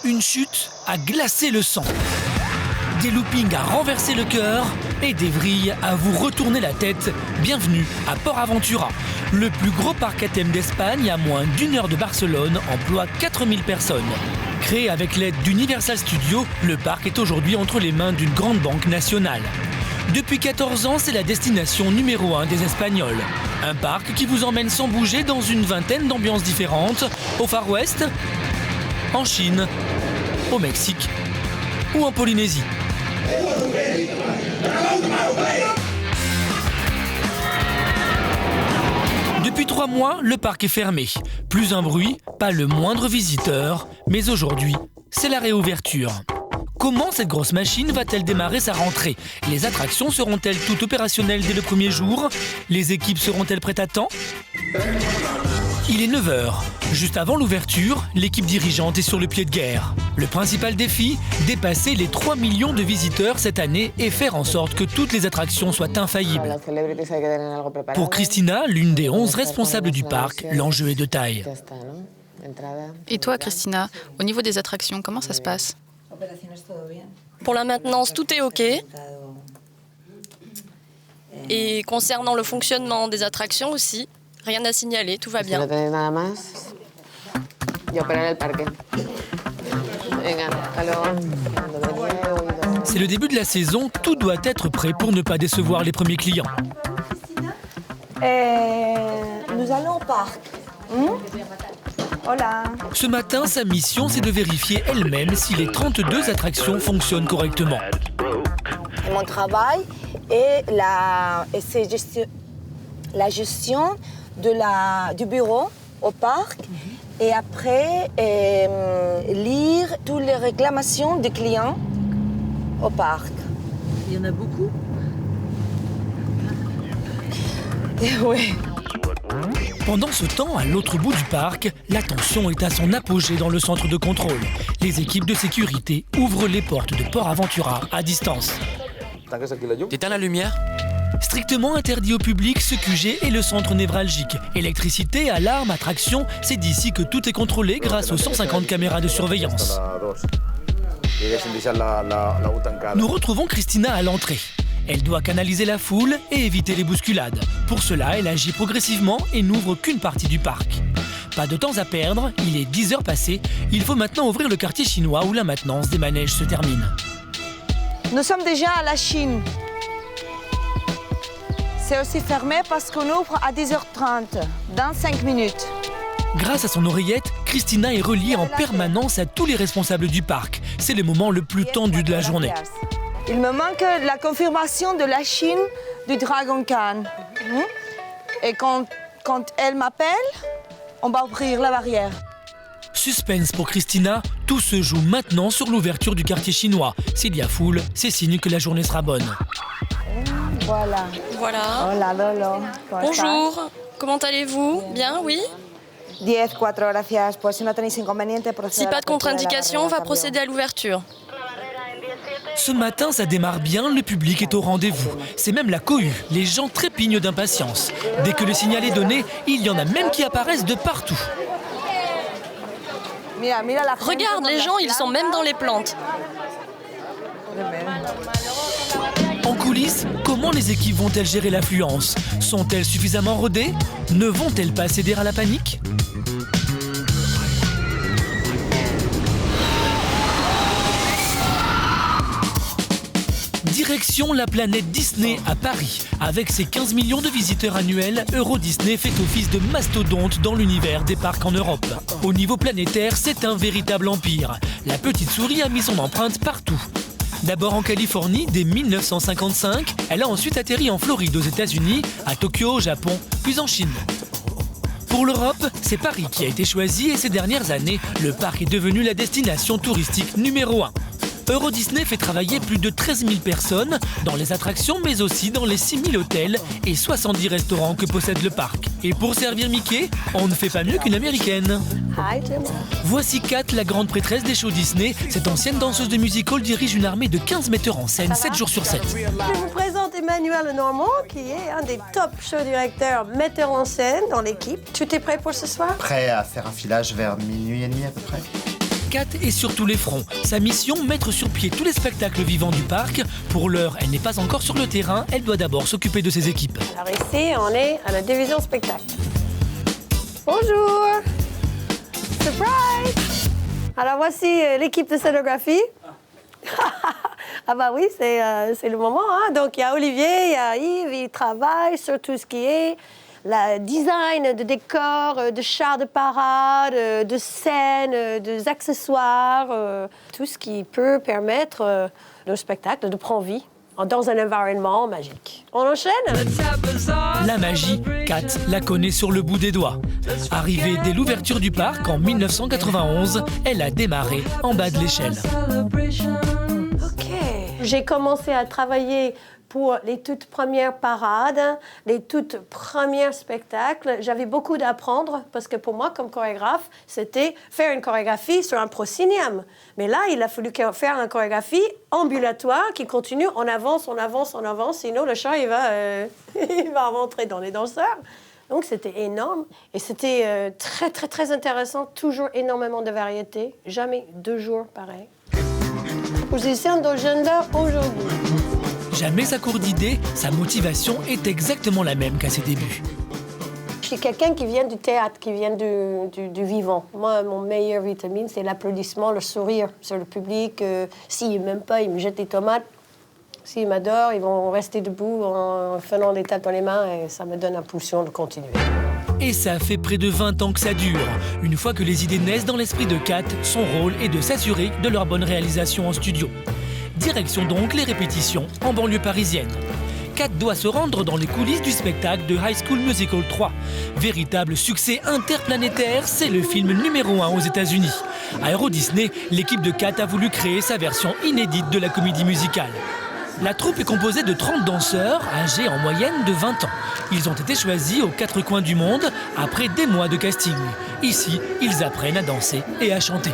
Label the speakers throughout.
Speaker 1: Une chute a glacé le sang. Des loopings à renverser le cœur et des vrilles à vous retourner la tête. Bienvenue à Port Aventura. Le plus gros parc à thème d'Espagne, à moins d'1 heure de Barcelone, emploie 4000 personnes. Créé avec l'aide d'Universal Studios, le parc est aujourd'hui entre les mains d'une grande banque nationale. Depuis 14 ans, c'est la destination numéro 1 des Espagnols. Un parc qui vous emmène sans bouger dans une vingtaine d'ambiances différentes, au Far West, en Chine, au Mexique ou en Polynésie. Depuis 3 mois, le parc est fermé. Plus un bruit, pas le moindre visiteur, mais aujourd'hui, c'est la réouverture. Comment cette grosse machine va-t-elle démarrer sa rentrée? Les attractions seront-elles toutes opérationnelles dès le premier jour? Les équipes seront-elles prêtes à temps? Il est 9h. Juste avant l'ouverture, l'équipe dirigeante est sur le pied de guerre. Le principal défi, dépasser les 3 millions de visiteurs cette année et faire en sorte que toutes les attractions soient infaillibles. Pour Cristina, l'une des 11 responsables du parc, l'enjeu est de taille.
Speaker 2: Et toi, Cristina, au niveau des attractions, comment ça se passe?
Speaker 3: Pour la maintenance, tout est OK. Et concernant le fonctionnement des attractions aussi, rien à signaler, tout va bien.
Speaker 1: C'est le début de la saison, tout doit être prêt pour ne pas décevoir les premiers clients.
Speaker 4: Nous allons au parc. Hola.
Speaker 1: Ce matin, sa mission, c'est de vérifier elle-même si les 32 attractions fonctionnent correctement.
Speaker 4: Mon travail est la gestion du bureau au parc et après lire toutes les réclamations des clients au parc.
Speaker 5: Il y en a beaucoup?
Speaker 4: Oui.
Speaker 1: Pendant ce temps, à l'autre bout du parc, la tension est à son apogée dans le centre de contrôle. Les équipes de sécurité ouvrent les portes de Port Aventura à distance.
Speaker 6: T'éteins la lumière?
Speaker 1: Strictement interdit au public, ce QG est le centre névralgique. Électricité, alarme, attraction, c'est d'ici que tout est contrôlé grâce aux 150 caméras de surveillance. Nous retrouvons Cristina à l'entrée. Elle doit canaliser la foule et éviter les bousculades. Pour cela, elle agit progressivement et n'ouvre qu'une partie du parc. Pas de temps à perdre, il est 10h passées. Il faut maintenant ouvrir le quartier chinois où la maintenance des manèges se termine.
Speaker 4: Nous sommes déjà à la Chine. C'est aussi fermé parce qu'on ouvre à 10h30, dans 5 minutes.
Speaker 1: Grâce à son oreillette, Cristina est reliée en permanence à tous les responsables du parc. C'est le moment le plus tendu de la journée.
Speaker 4: Il me manque la confirmation de la Chine du Dragon Khan. Et quand elle m'appelle, on va ouvrir la barrière.
Speaker 1: Suspense pour Cristina, tout se joue maintenant sur l'ouverture du quartier chinois. S'il y a foule, c'est signe que la journée sera bonne.
Speaker 4: Voilà.
Speaker 3: Voilà.
Speaker 4: Hola, Lolo.
Speaker 3: Bonjour, comment allez-vous? Bien, oui?
Speaker 4: 10-4, gracias. Pues si no tenéis inconveniente,
Speaker 3: Si pas de contre-indication, on va procéder à l'ouverture.
Speaker 1: Ce matin, ça démarre bien, le public est au rendez-vous. C'est même la cohue, les gens trépignent d'impatience. Dès que le signal est donné, il y en a même qui apparaissent de partout.
Speaker 3: Regarde, les gens, ils sont même dans les plantes.
Speaker 1: En coulisses, comment les équipes vont-elles gérer l'affluence? Sont-elles suffisamment rodées? Ne vont-elles pas céder à la panique? Direction la planète Disney à Paris. Avec ses 15 millions de visiteurs annuels, Euro Disney fait office de mastodonte dans l'univers des parcs en Europe. Au niveau planétaire, c'est un véritable empire. La petite souris a mis son empreinte partout. D'abord en Californie dès 1955, elle a ensuite atterri en Floride aux États-Unis, à Tokyo au Japon, puis en Chine. Pour l'Europe, c'est Paris qui a été choisi et ces dernières années, le parc est devenu la destination touristique numéro 1. Euro Disney fait travailler plus de 13 000 personnes dans les attractions, mais aussi dans les 6 000 hôtels et 70 restaurants que possède le parc. Et pour servir Mickey, on ne fait pas mieux qu'une américaine. Voici Kat, la grande prêtresse des shows Disney. Cette ancienne danseuse de musical dirige une armée de 15 metteurs en scène, 7 jours sur 7.
Speaker 5: Je vous présente Emmanuel Normand, qui est un des top show directeurs, metteurs en scène dans l'équipe. Tu es prêt pour ce soir?
Speaker 7: Prêt à faire un filage vers minuit et demi à peu près.
Speaker 1: Kat est sur tous les fronts. Sa mission, mettre sur pied tous les spectacles vivants du parc. Pour l'heure, elle n'est pas encore sur le terrain. Elle doit d'abord s'occuper de ses équipes.
Speaker 5: Alors ici, on est à la division spectacle. Bonjour! Surprise! Alors voici l'équipe de scénographie. Ah bah oui, c'est le moment. Hein? Donc il y a Olivier, il y a Yves, il travaille sur tout ce qui est le design de décors, de chars de parade, de scènes, des accessoires, tout ce qui peut permettre au spectacle de prendre vie dans un environnement magique. On enchaîne?
Speaker 1: La magie, Kat la connaît sur le bout des doigts. Arrivée dès l'ouverture du parc en 1991, elle a démarré en bas de l'échelle.
Speaker 5: OK. J'ai commencé à travailler pour les toutes premières parades, les toutes premiers spectacles. J'avais beaucoup d'apprendre parce que pour moi, comme chorégraphe, c'était faire une chorégraphie sur un proscénium. Mais là, il a fallu faire une chorégraphie ambulatoire qui continue, on avance, sinon le chat, il va rentrer dans les danseurs. Donc, c'était énorme. Et c'était très, très, très intéressant. Toujours énormément de variétés. Jamais 2 jours pareil. Position d'agenda aujourd'hui.
Speaker 1: Jamais à court d'idées, sa motivation est exactement la même qu'à ses débuts.
Speaker 5: Je suis quelqu'un qui vient du théâtre, qui vient du vivant. Moi, mon meilleur vitamine, c'est l'applaudissement, le sourire sur le public. S'ils ne m'aiment pas, ils me jettent des tomates. S'ils m'adorent, ils vont rester debout en faisant des tapes dans les mains et ça me donne l'impulsion de continuer.
Speaker 1: Et ça fait près de 20 ans que ça dure. Une fois que les idées naissent dans l'esprit de Kat, son rôle est de s'assurer de leur bonne réalisation en studio. Direction donc les répétitions en banlieue parisienne. Kat doit se rendre dans les coulisses du spectacle de High School Musical 3. Véritable succès interplanétaire, c'est le film numéro 1 aux États-Unis. À Euro Disney, l'équipe de Kat a voulu créer sa version inédite de la comédie musicale. La troupe est composée de 30 danseurs, âgés en moyenne de 20 ans. Ils ont été choisis aux 4 coins du monde après des mois de casting. Ici, ils apprennent à danser et à chanter.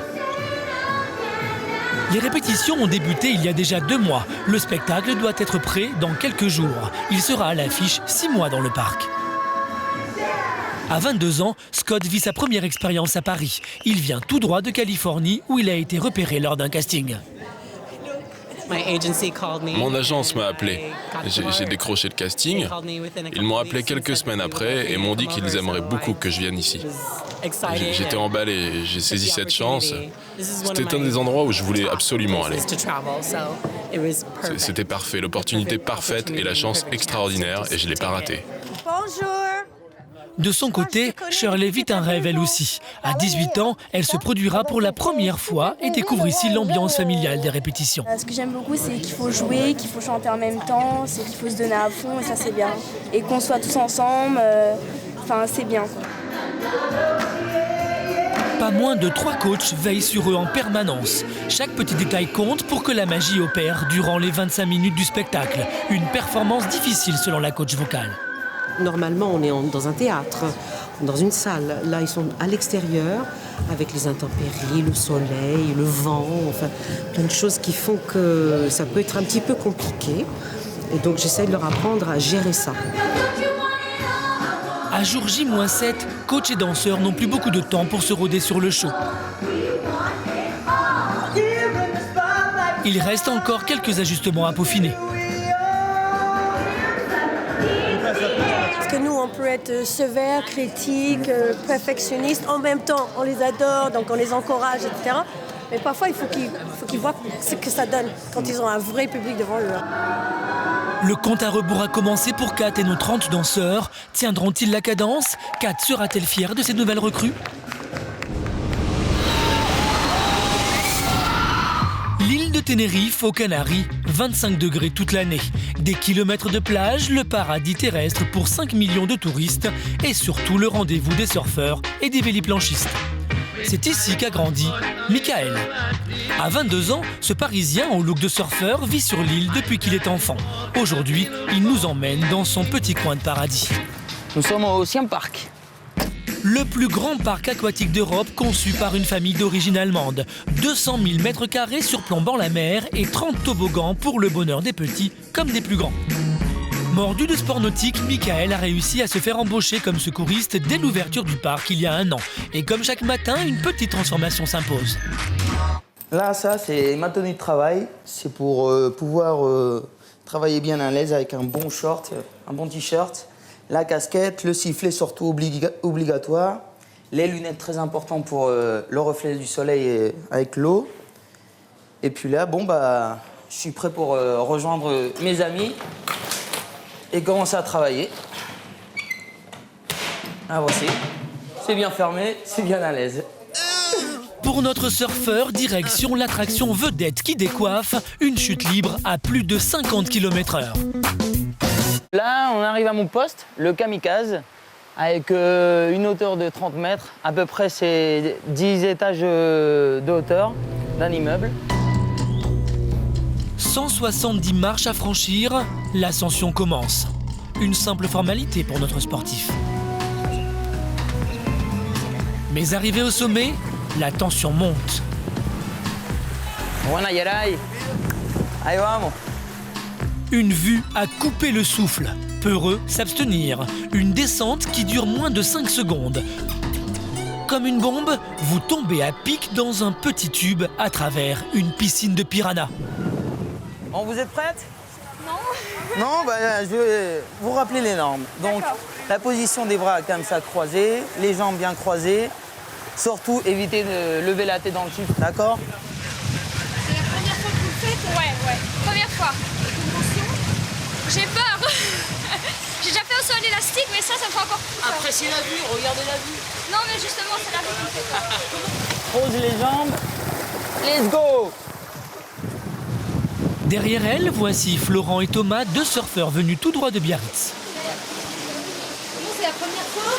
Speaker 1: Les répétitions ont débuté il y a déjà 2 mois. Le spectacle doit être prêt dans quelques jours. Il sera à l'affiche 6 mois dans le parc. À 22 ans, Scott vit sa première expérience à Paris. Il vient tout droit de Californie où il a été repéré lors d'un casting.
Speaker 7: Mon agence m'a appelé. J'ai décroché le casting. Ils m'ont appelé quelques semaines après et m'ont dit qu'ils aimeraient beaucoup que je vienne ici. J'étais emballé, j'ai saisi cette chance. C'était un des endroits où je voulais absolument aller. C'était parfait, l'opportunité parfaite et la chance extraordinaire et je ne l'ai pas ratée.
Speaker 5: Bonjour!
Speaker 1: De son côté, Shirley vit un rêve elle aussi. À 18 ans, elle se produira pour la première fois et découvre ici l'ambiance familiale des répétitions.
Speaker 8: Ce que j'aime beaucoup, c'est qu'il faut jouer, qu'il faut chanter en même temps, c'est qu'il faut se donner à fond et ça c'est bien. Et qu'on soit tous ensemble, c'est bien, quoi.
Speaker 1: Pas moins de 3 coachs veillent sur eux en permanence. Chaque petit détail compte pour que la magie opère durant les 25 minutes du spectacle. Une performance difficile selon la coach vocale.
Speaker 9: Normalement, on est dans un théâtre, dans une salle. Là, ils sont à l'extérieur, avec les intempéries, le soleil, le vent, enfin, plein de choses qui font que ça peut être un petit peu compliqué. Et donc, j'essaie de leur apprendre à gérer ça.
Speaker 1: À jour J-7, coach et danseurs n'ont plus beaucoup de temps pour se rôder sur le show. Il reste encore quelques ajustements à peaufiner.
Speaker 5: Parce que nous, on peut être sévère, critique, perfectionniste. En même temps, on les adore, donc on les encourage, etc. Mais parfois, il faut qu'ils voient ce que ça donne quand ils ont un vrai public devant eux.
Speaker 1: Le compte à rebours a commencé pour Kat et nos 30 danseurs. Tiendront-ils la cadence? Kat sera-t-elle fière de ces nouvelles recrues? L'île de Tenerife, aux Canaries, 25 degrés toute l'année. Des kilomètres de plage, le paradis terrestre pour 5 millions de touristes et surtout le rendez-vous des surfeurs et des véliplanchistes. C'est ici qu'a grandi Michael. À 22 ans, ce Parisien au look de surfeur vit sur l'île depuis qu'il est enfant. Aujourd'hui, il nous emmène dans son petit coin de paradis.
Speaker 10: Nous sommes au Ocean Park.
Speaker 1: Le plus grand parc aquatique d'Europe conçu par une famille d'origine allemande. 200 000 mètres carrés surplombant la mer et 30 toboggans pour le bonheur des petits comme des plus grands. Mordu de sport nautique, Michael a réussi à se faire embaucher comme secouriste dès l'ouverture du parc il y a 1 an. Et comme chaque matin, une petite transformation s'impose.
Speaker 10: Là, ça, c'est ma tenue de travail. C'est pour pouvoir travailler bien à l'aise avec un bon short, un bon t-shirt, la casquette, le sifflet surtout obligatoire, les lunettes très importantes pour le reflet du soleil avec l'eau. Et puis là, bon, bah, je suis prêt pour rejoindre mes amis et commencer à travailler. Ah, voici. C'est bien fermé, c'est bien à l'aise.
Speaker 1: Pour notre surfeur, direction l'attraction vedette qui décoiffe, une chute libre à plus de 50 km/h.
Speaker 10: Là, on arrive à mon poste, le kamikaze, avec une hauteur de 30 mètres. À peu près, c'est 10 étages de hauteur d'un immeuble.
Speaker 1: 170 marches à franchir, l'ascension commence. Une simple formalité pour notre sportif. Mais arrivé au sommet, la tension monte.
Speaker 10: Buena Yeray. Ahí vamos.
Speaker 1: Une vue à couper le souffle. Peureux s'abstenir. Une descente qui dure moins de 5 secondes. Comme une bombe, vous tombez à pic dans un petit tube à travers une piscine de piranhas.
Speaker 10: Bon, vous êtes prête? Non. Non, bah, je vais vous rappeler les normes. Donc, la position des bras comme ça croisés, les jambes bien croisées. Surtout, évitez de lever la tête dans le tube, d'accord?
Speaker 11: C'est la première fois que vous le faites? Ouais. Première fois. J'ai peur. J'ai déjà fait au sol élastique, mais ça me fait encore plus peur.
Speaker 10: Appréciez la vue, regardez la vue.
Speaker 11: Non, mais justement, c'est la vue qui me fait peur.
Speaker 10: Pose les jambes. Let's go!
Speaker 1: Derrière elle, voici Florent et Thomas, 2 surfeurs venus tout droit de Biarritz.
Speaker 11: Bon, c'est la première fois?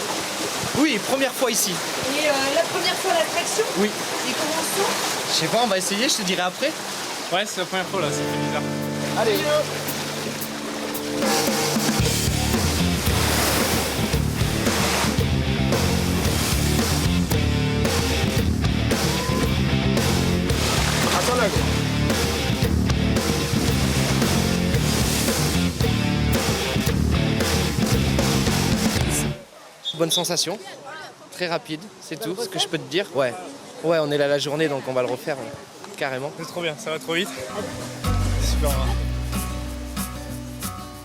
Speaker 12: Oui, première fois ici.
Speaker 11: Et la première fois à l'attraction?
Speaker 12: Oui.
Speaker 11: Et comment ça?
Speaker 12: Je sais pas, on va essayer, je te dirai après. Ouais, c'est la première fois là, ça fait bizarre.
Speaker 10: Allez.
Speaker 12: Attends là, gros. Bonne sensation, très rapide, c'est tout ce que je peux te dire. Ouais, on est là la journée donc on va le refaire carrément. C'est trop bien, ça va trop vite. Super.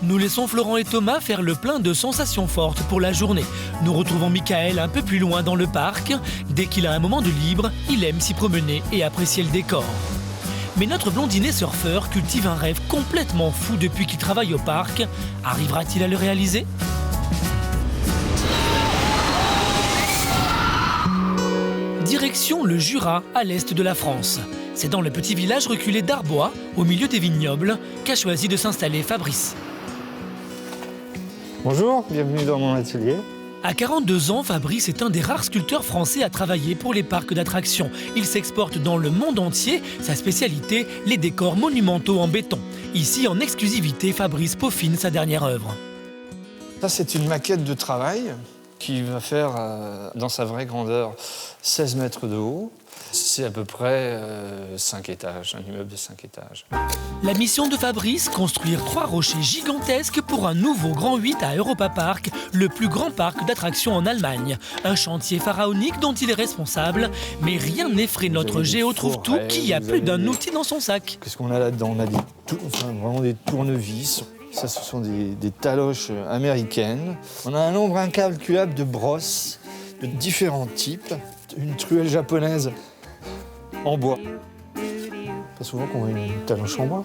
Speaker 1: Nous laissons Florent et Thomas faire le plein de sensations fortes pour la journée. Nous retrouvons Michael un peu plus loin dans le parc. Dès qu'il a un moment de libre, il aime s'y promener et apprécier le décor. Mais notre blondinet surfeur cultive un rêve complètement fou depuis qu'il travaille au parc. Arrivera-t-il à le réaliser ? Direction le Jura, à l'est de la France. C'est dans le petit village reculé d'Arbois, au milieu des vignobles, qu'a choisi de s'installer Fabrice.
Speaker 13: Bonjour, bienvenue dans mon atelier.
Speaker 1: À 42 ans, Fabrice est un des rares sculpteurs français à travailler pour les parcs d'attractions. Il s'exporte dans le monde entier. Sa spécialité, les décors monumentaux en béton. Ici, en exclusivité, Fabrice peaufine sa dernière œuvre.
Speaker 13: Ça, c'est une maquette de travail qui va faire, dans sa vraie grandeur, 16 mètres de haut. C'est à peu près 5 étages, un immeuble de 5 étages.
Speaker 1: La mission de Fabrice, construire 3 rochers gigantesques pour un nouveau Grand 8 à Europa Park, le plus grand parc d'attractions en Allemagne. Un chantier pharaonique dont il est responsable, mais rien n'effraie notre Géo Trouve-Tout qui a plus d'un outil dans son sac.
Speaker 13: Qu'est-ce qu'on a là-dedans? On a vraiment des tournevis. Ça, ce sont des taloches américaines. On a un nombre incalculable de brosses de différents types. Une truelle japonaise en bois. Pas souvent qu'on voit une taloche en bois.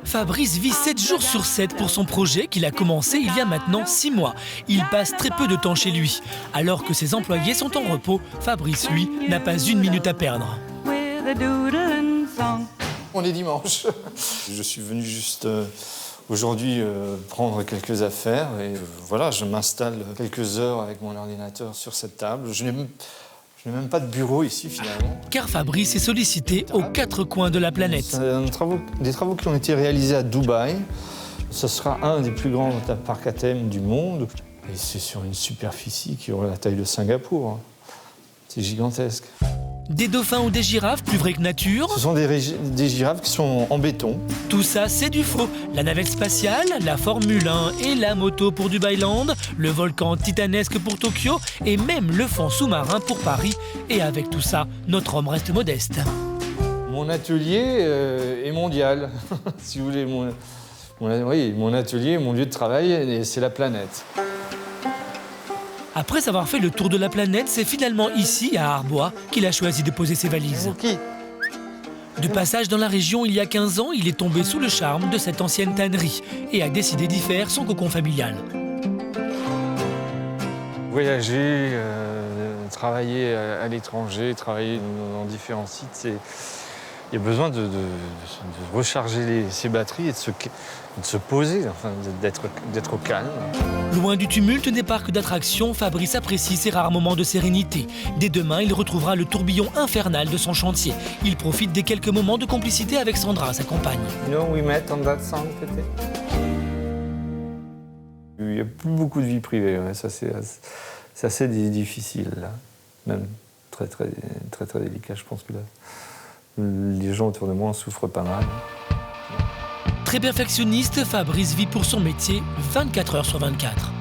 Speaker 1: Fabrice vit 7 jours sur 7 pour son projet qu'il a commencé il y a maintenant 6 mois. Il passe très peu de temps chez lui. Alors que ses employés sont en repos, Fabrice, lui, n'a pas une minute à perdre.
Speaker 13: On est dimanche. Je suis venu juste aujourd'hui prendre quelques affaires et voilà, je m'installe quelques heures avec mon ordinateur sur cette table. Je n'ai même pas de bureau ici finalement.
Speaker 1: Car Fabrice est sollicité aux 4 coins de la planète.
Speaker 13: C'est des travaux qui ont été réalisés à Dubaï. Ce sera un des plus grands parcs à thème du monde. Et c'est sur une superficie qui aura la taille de Singapour. C'est gigantesque.
Speaker 1: Des dauphins ou des girafes plus vrais que nature?
Speaker 13: Ce sont des girafes qui sont en béton.
Speaker 1: Tout ça, c'est du faux. La navette spatiale, la Formule 1 et la moto pour Dubailand, le volcan titanesque pour Tokyo et même le fond sous-marin pour Paris. Et avec tout ça, notre homme reste modeste.
Speaker 13: Mon atelier est mondial, si vous voulez. Mon atelier, mon lieu de travail, c'est la planète.
Speaker 1: Après avoir fait le tour de la planète, c'est finalement ici, à Arbois, qu'il a choisi de poser ses valises. De passage dans la région il y a 15 ans, il est tombé sous le charme de cette ancienne tannerie et a décidé d'y faire son cocon familial.
Speaker 13: Voyager, travailler à l'étranger, travailler dans différents sites, il y a besoin de recharger ses batteries et de se poser, enfin, d'être au calme.
Speaker 1: Loin du tumulte des parcs d'attractions, Fabrice apprécie ses rares moments de sérénité. Dès demain, il retrouvera le tourbillon infernal de son chantier. Il profite des quelques moments de complicité avec Sandra, sa compagne.
Speaker 13: You know, we met on that song, peut-être. Il n'y a plus beaucoup de vie privée, ouais. Ça c'est assez difficile, là. Même très délicat. Je pense que là, les gens autour de moi en souffrent pas mal.
Speaker 1: Très perfectionniste, Fabrice vit pour son métier 24 heures sur 24.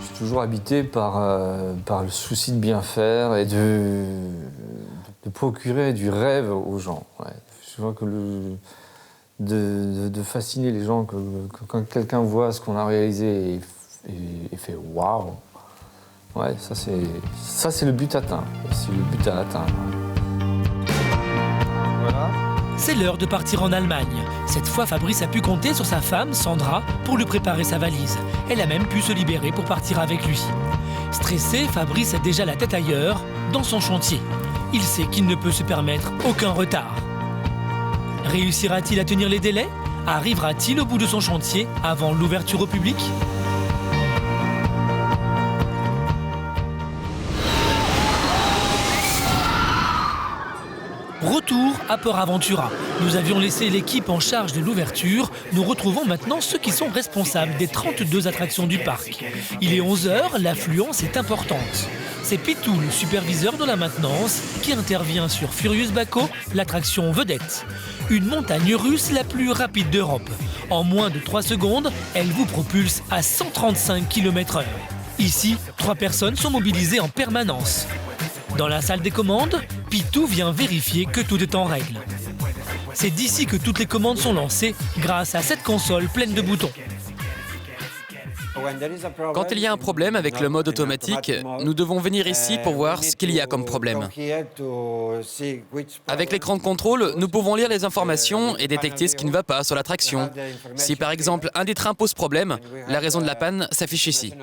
Speaker 13: Je suis toujours habité par le souci de bien faire et de procurer du rêve aux gens. Ouais. Je vois que de fasciner les gens, que quand quelqu'un voit ce qu'on a réalisé et fait « waouh », ouais, ça c'est le but atteint. C'est le but à atteindre. Voilà.
Speaker 1: C'est l'heure de partir en Allemagne. Cette fois, Fabrice a pu compter sur sa femme, Sandra, pour lui préparer sa valise. Elle a même pu se libérer pour partir avec lui. Stressé, Fabrice a déjà la tête ailleurs, dans son chantier. Il sait qu'il ne peut se permettre aucun retard. Réussira-t-il à tenir les délais? Arrivera-t-il au bout de son chantier avant l'ouverture au public? Retour à Port Aventura. Nous avions laissé l'équipe en charge de l'ouverture. Nous retrouvons maintenant ceux qui sont responsables des 32 attractions du parc. Il est 11h, l'affluence est importante. C'est Pitou, le superviseur de la maintenance, qui intervient sur Furious Baco, l'attraction vedette. Une montagne russe la plus rapide d'Europe. En moins de 3 secondes, elle vous propulse à 135 km/h. Ici, 3 personnes sont mobilisées en permanence. Dans la salle des commandes, Pitou vient vérifier que tout est en règle. C'est d'ici que toutes les commandes sont lancées grâce à cette console pleine de boutons.
Speaker 6: Quand il y a un problème avec le mode automatique, nous devons venir ici pour voir ce qu'il y a comme problème. Avec l'écran de contrôle, nous pouvons lire les informations et détecter ce qui ne va pas sur l'attraction. Si par exemple un des trains pose problème, la raison de la panne s'affiche ici.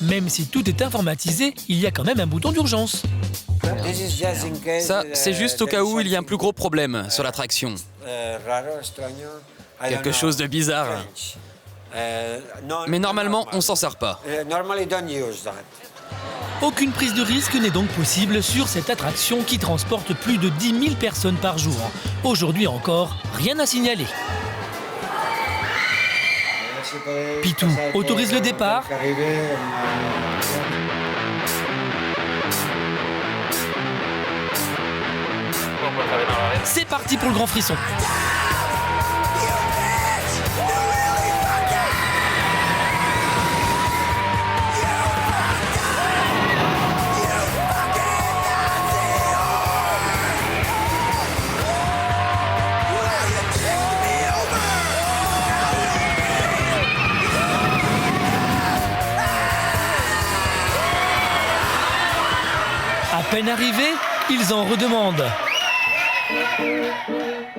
Speaker 1: Même si tout est informatisé, il y a quand même un bouton d'urgence.
Speaker 6: Ça, c'est juste au cas où il y a un plus gros problème sur l'attraction. Quelque chose de bizarre. Mais normalement, on s'en sert pas.
Speaker 1: Aucune prise de risque n'est donc possible sur cette attraction qui transporte plus de 10 000 personnes par jour. Aujourd'hui encore, rien à signaler. Pitou autorise le départ. C'est parti pour le grand frisson. À peine arrivés, ils en redemandent.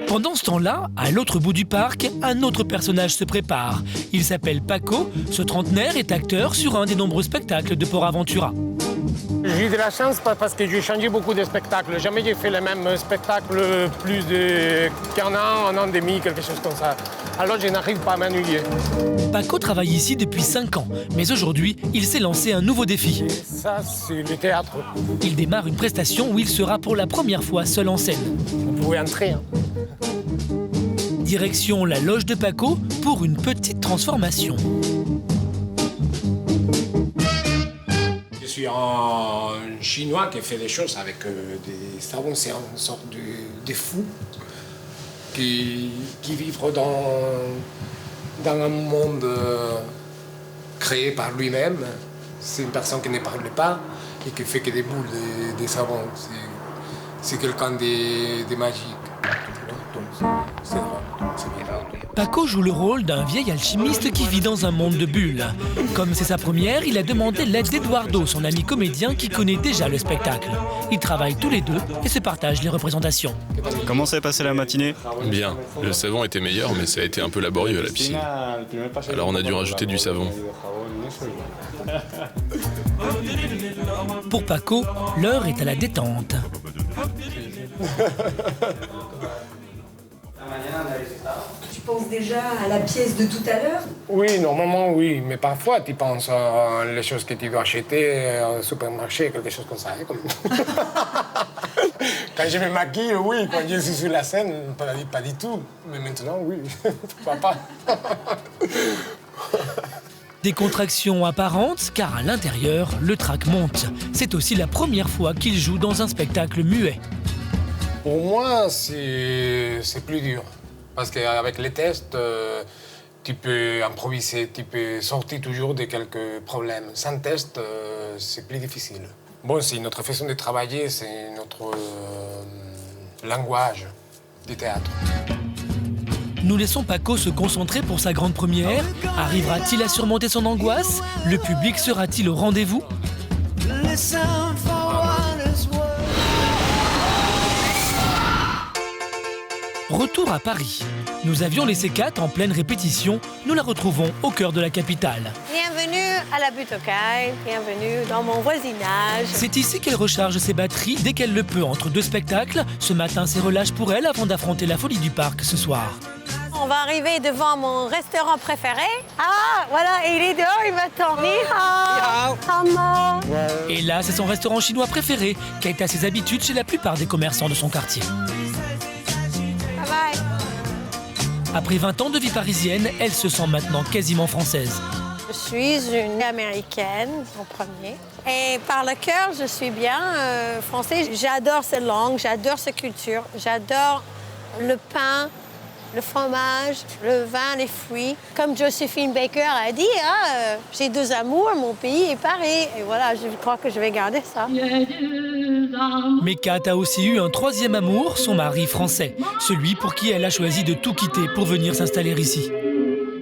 Speaker 1: Pendant ce temps-là, à l'autre bout du parc, un autre personnage se prépare. Il s'appelle Paco. Ce trentenaire est acteur sur un des nombreux spectacles de Port Aventura.
Speaker 14: J'ai eu de la chance parce que j'ai changé beaucoup de spectacles. Jamais j'ai fait le même spectacle plus qu'un an et demi, quelque chose comme ça. Alors je n'arrive pas à m'ennuyer.
Speaker 1: Paco travaille ici depuis 5 ans, mais aujourd'hui, il s'est lancé un nouveau défi.
Speaker 14: Et ça, c'est le théâtre.
Speaker 1: Il démarre une prestation où il sera pour la première fois seul en scène.
Speaker 14: Vous pouvez entrer. Hein.
Speaker 1: Direction la loge de Paco pour une petite transformation.
Speaker 14: suis un Chinois qui fait des choses avec des savons. C'est une sorte de fou qui vit dans un monde créé par lui-même. C'est une personne qui ne parle pas et qui fait que des boules de savon. C'est quelqu'un de magique. C'est drôle, c'est bien.
Speaker 1: Paco joue le rôle d'un vieil alchimiste qui vit dans un monde de bulles. Comme c'est sa première, il a demandé l'aide d'Eduardo, son ami comédien qui connaît déjà le spectacle. Ils travaillent tous les deux et se partagent les représentations.
Speaker 15: Comment s'est passée la matinée?
Speaker 7: Bien. Le savon était meilleur, mais ça a été un peu laborieux à la piscine. Alors on a dû rajouter du savon.
Speaker 1: Pour Paco, l'heure est à la détente.
Speaker 16: Tu penses déjà à la pièce de tout à l'heure?
Speaker 14: Oui, normalement oui, mais parfois tu penses à les choses que tu dois acheter au supermarché, quelque chose comme ça. Comme... Quand je me maquille, oui, quand je suis sur la scène, pas du tout. Mais maintenant, oui, pourquoi pas.
Speaker 1: Des contractions apparentes, car à l'intérieur, le trac monte. C'est aussi la première fois qu'il joue dans un spectacle muet.
Speaker 14: Pour moi, c'est plus dur. Parce qu'avec les tests, tu peux improviser, tu peux sortir toujours de quelques problèmes. Sans test, c'est plus difficile. Bon, c'est notre façon de travailler, c'est notre langage du théâtre.
Speaker 1: Nous laissons Paco se concentrer pour sa grande première. Arrivera-t-il à surmonter son angoisse? Le public sera-t-il au rendez-vous? Retour à Paris. Nous avions laissé Kat en pleine répétition. Nous la retrouvons au cœur de la capitale.
Speaker 5: Bienvenue à la butte aux cailles, bienvenue dans mon voisinage.
Speaker 1: C'est ici qu'elle recharge ses batteries dès qu'elle le peut entre deux spectacles. Ce matin, c'est relâche pour elle avant d'affronter la folie du parc ce soir.
Speaker 5: On va arriver devant mon restaurant préféré. Ah, voilà, et il est dehors, il m'attend. Ni hao. Hao.
Speaker 1: Et là, c'est son restaurant chinois préféré, qui a ses habitudes chez la plupart des commerçants de son quartier.
Speaker 5: Bye bye.
Speaker 1: Après 20 ans de vie parisienne, elle se sent maintenant quasiment française.
Speaker 5: Je suis une Américaine, en premier. Et par le cœur, je suis bien français. J'adore cette langue, j'adore cette culture, j'adore le pain, le fromage, le vin, les fruits. Comme Josephine Baker a dit, j'ai deux amours, mon pays et Paris. Et voilà, je crois que je vais garder ça.
Speaker 1: Mais Kat a aussi eu un troisième amour, son mari français. Celui pour qui elle a choisi de tout quitter pour venir s'installer ici.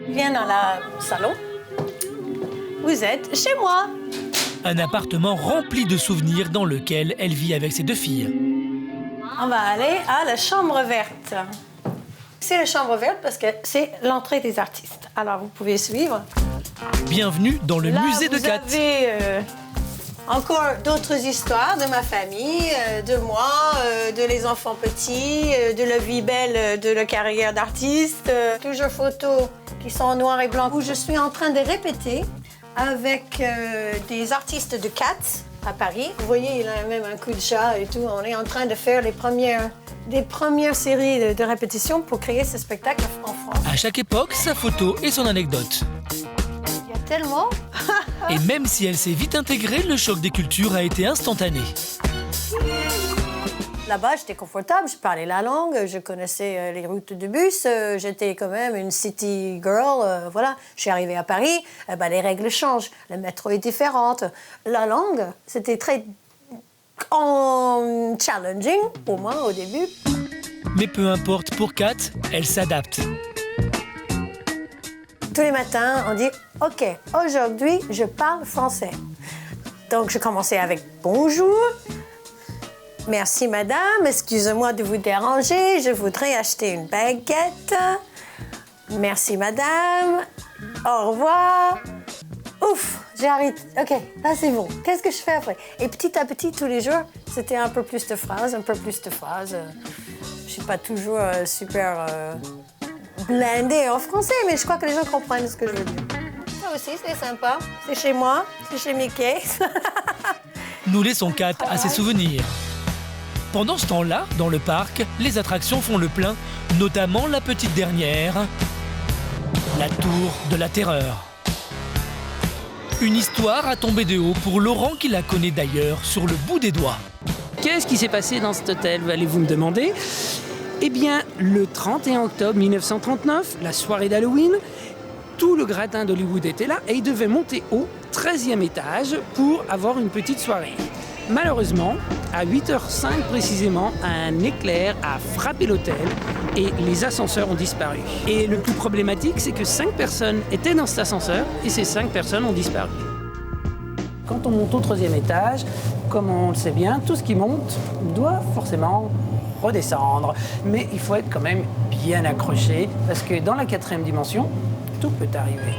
Speaker 5: Viens dans le salon. Vous êtes chez moi.
Speaker 1: Un appartement rempli de souvenirs dans lequel elle vit avec ses deux filles.
Speaker 5: On va aller à la chambre verte. C'est la chambre verte parce que c'est l'entrée des artistes. Alors, vous pouvez suivre.
Speaker 1: Bienvenue dans le musée de Kat.
Speaker 5: Vous avez encore d'autres histoires de ma famille, de moi, de les enfants petits, de la vie belle de la carrière d'artiste. Toujours photos qui sont en noir et blanc où je suis en train de répéter avec des artistes de Kat à Paris. Vous voyez, il a même un coup de chat et tout. On est en train de faire des premières séries de répétitions pour créer ce spectacle en France.
Speaker 1: À chaque époque, sa photo et son anecdote.
Speaker 5: Il y a tellement.
Speaker 1: Et même si elle s'est vite intégrée, le choc des cultures a été instantané.
Speaker 5: Là-bas, j'étais confortable, je parlais la langue, je connaissais les routes de bus, j'étais quand même une city girl, voilà. Je suis arrivée à Paris, les règles changent, le métro est différent. La langue, c'était très challenging pour moi au début.
Speaker 1: Mais peu importe, pour Kat, elle s'adapte.
Speaker 5: Tous les matins, on dit « OK, aujourd'hui, je parle français ». Donc, je commençais avec « Bonjour ». Merci, madame. Excusez-moi de vous déranger. Je voudrais acheter une baguette. Merci, madame. Au revoir. Ouf, j'arrête. OK, là, c'est bon. Qu'est-ce que je fais après? Et petit à petit, tous les jours, c'était un peu plus de phrases, un peu plus de phrases. Je suis pas toujours super blindée en français, mais je crois que les gens comprennent ce que je veux dire. Ça aussi, c'est sympa. C'est chez moi, c'est chez Mickey.
Speaker 1: Nous laissons Kat à ses souvenirs. Pendant ce temps-là, dans le parc, les attractions font le plein, notamment la petite dernière, la Tour de la Terreur. Une histoire à tomber de haut pour Laurent qui la connaît d'ailleurs sur le bout des doigts.
Speaker 17: Qu'est-ce qui s'est passé dans cet hôtel, allez-vous me demander? Eh bien, le 31 octobre 1939, la soirée d'Halloween, tout le gratin d'Hollywood était là et il devait monter au 13e étage pour avoir une petite soirée. Malheureusement, à 8h05 précisément, un éclair a frappé l'hôtel et les ascenseurs ont disparu. Et le plus problématique, c'est que 5 personnes étaient dans cet ascenseur et ces 5 personnes ont disparu. Quand on monte au 3e étage, comme on le sait bien, tout ce qui monte doit forcément redescendre. Mais il faut être quand même bien accroché parce que dans la 4e dimension, tout peut arriver.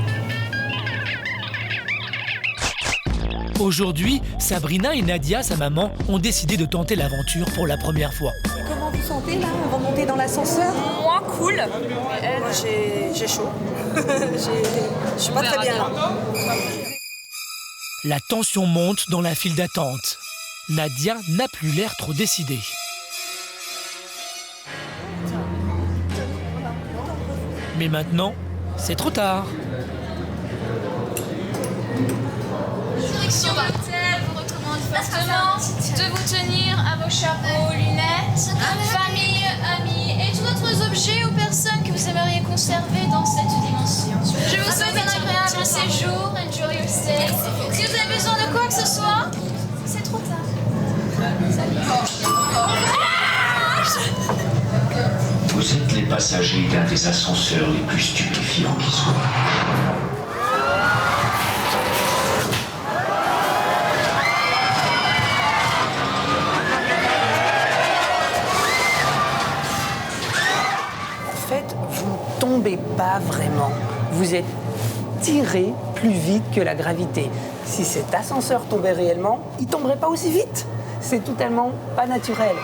Speaker 1: Aujourd'hui, Sabrina et Nadia, sa maman, ont décidé de tenter l'aventure pour la première fois.
Speaker 16: Comment vous sentez là? On va monter dans l'ascenseur?
Speaker 11: Moi, cool.
Speaker 16: Moi, j'ai chaud. Je suis pas très bien là.
Speaker 1: La tension monte dans la file d'attente. Nadia n'a plus l'air trop décidée. Mais maintenant, c'est trop tard.
Speaker 11: Direction l'hôtel vous recommande fortement de vous tenir à vos chapeaux, lunettes, famille, amis et tous autres objets ou personnes que vous aimeriez conserver dans cette dimension. Je vous souhaite un agréable séjour, enjoy your stay. Si vous avez besoin de quoi que ce soit, c'est trop tard.
Speaker 18: Vous êtes les passagers d'un des ascenseurs les plus stupéfiants qui soient.
Speaker 17: En fait, vous ne tombez pas vraiment. Vous êtes tiré plus vite que la gravité. Si cet ascenseur tombait réellement, il ne tomberait pas aussi vite. C'est totalement pas naturel.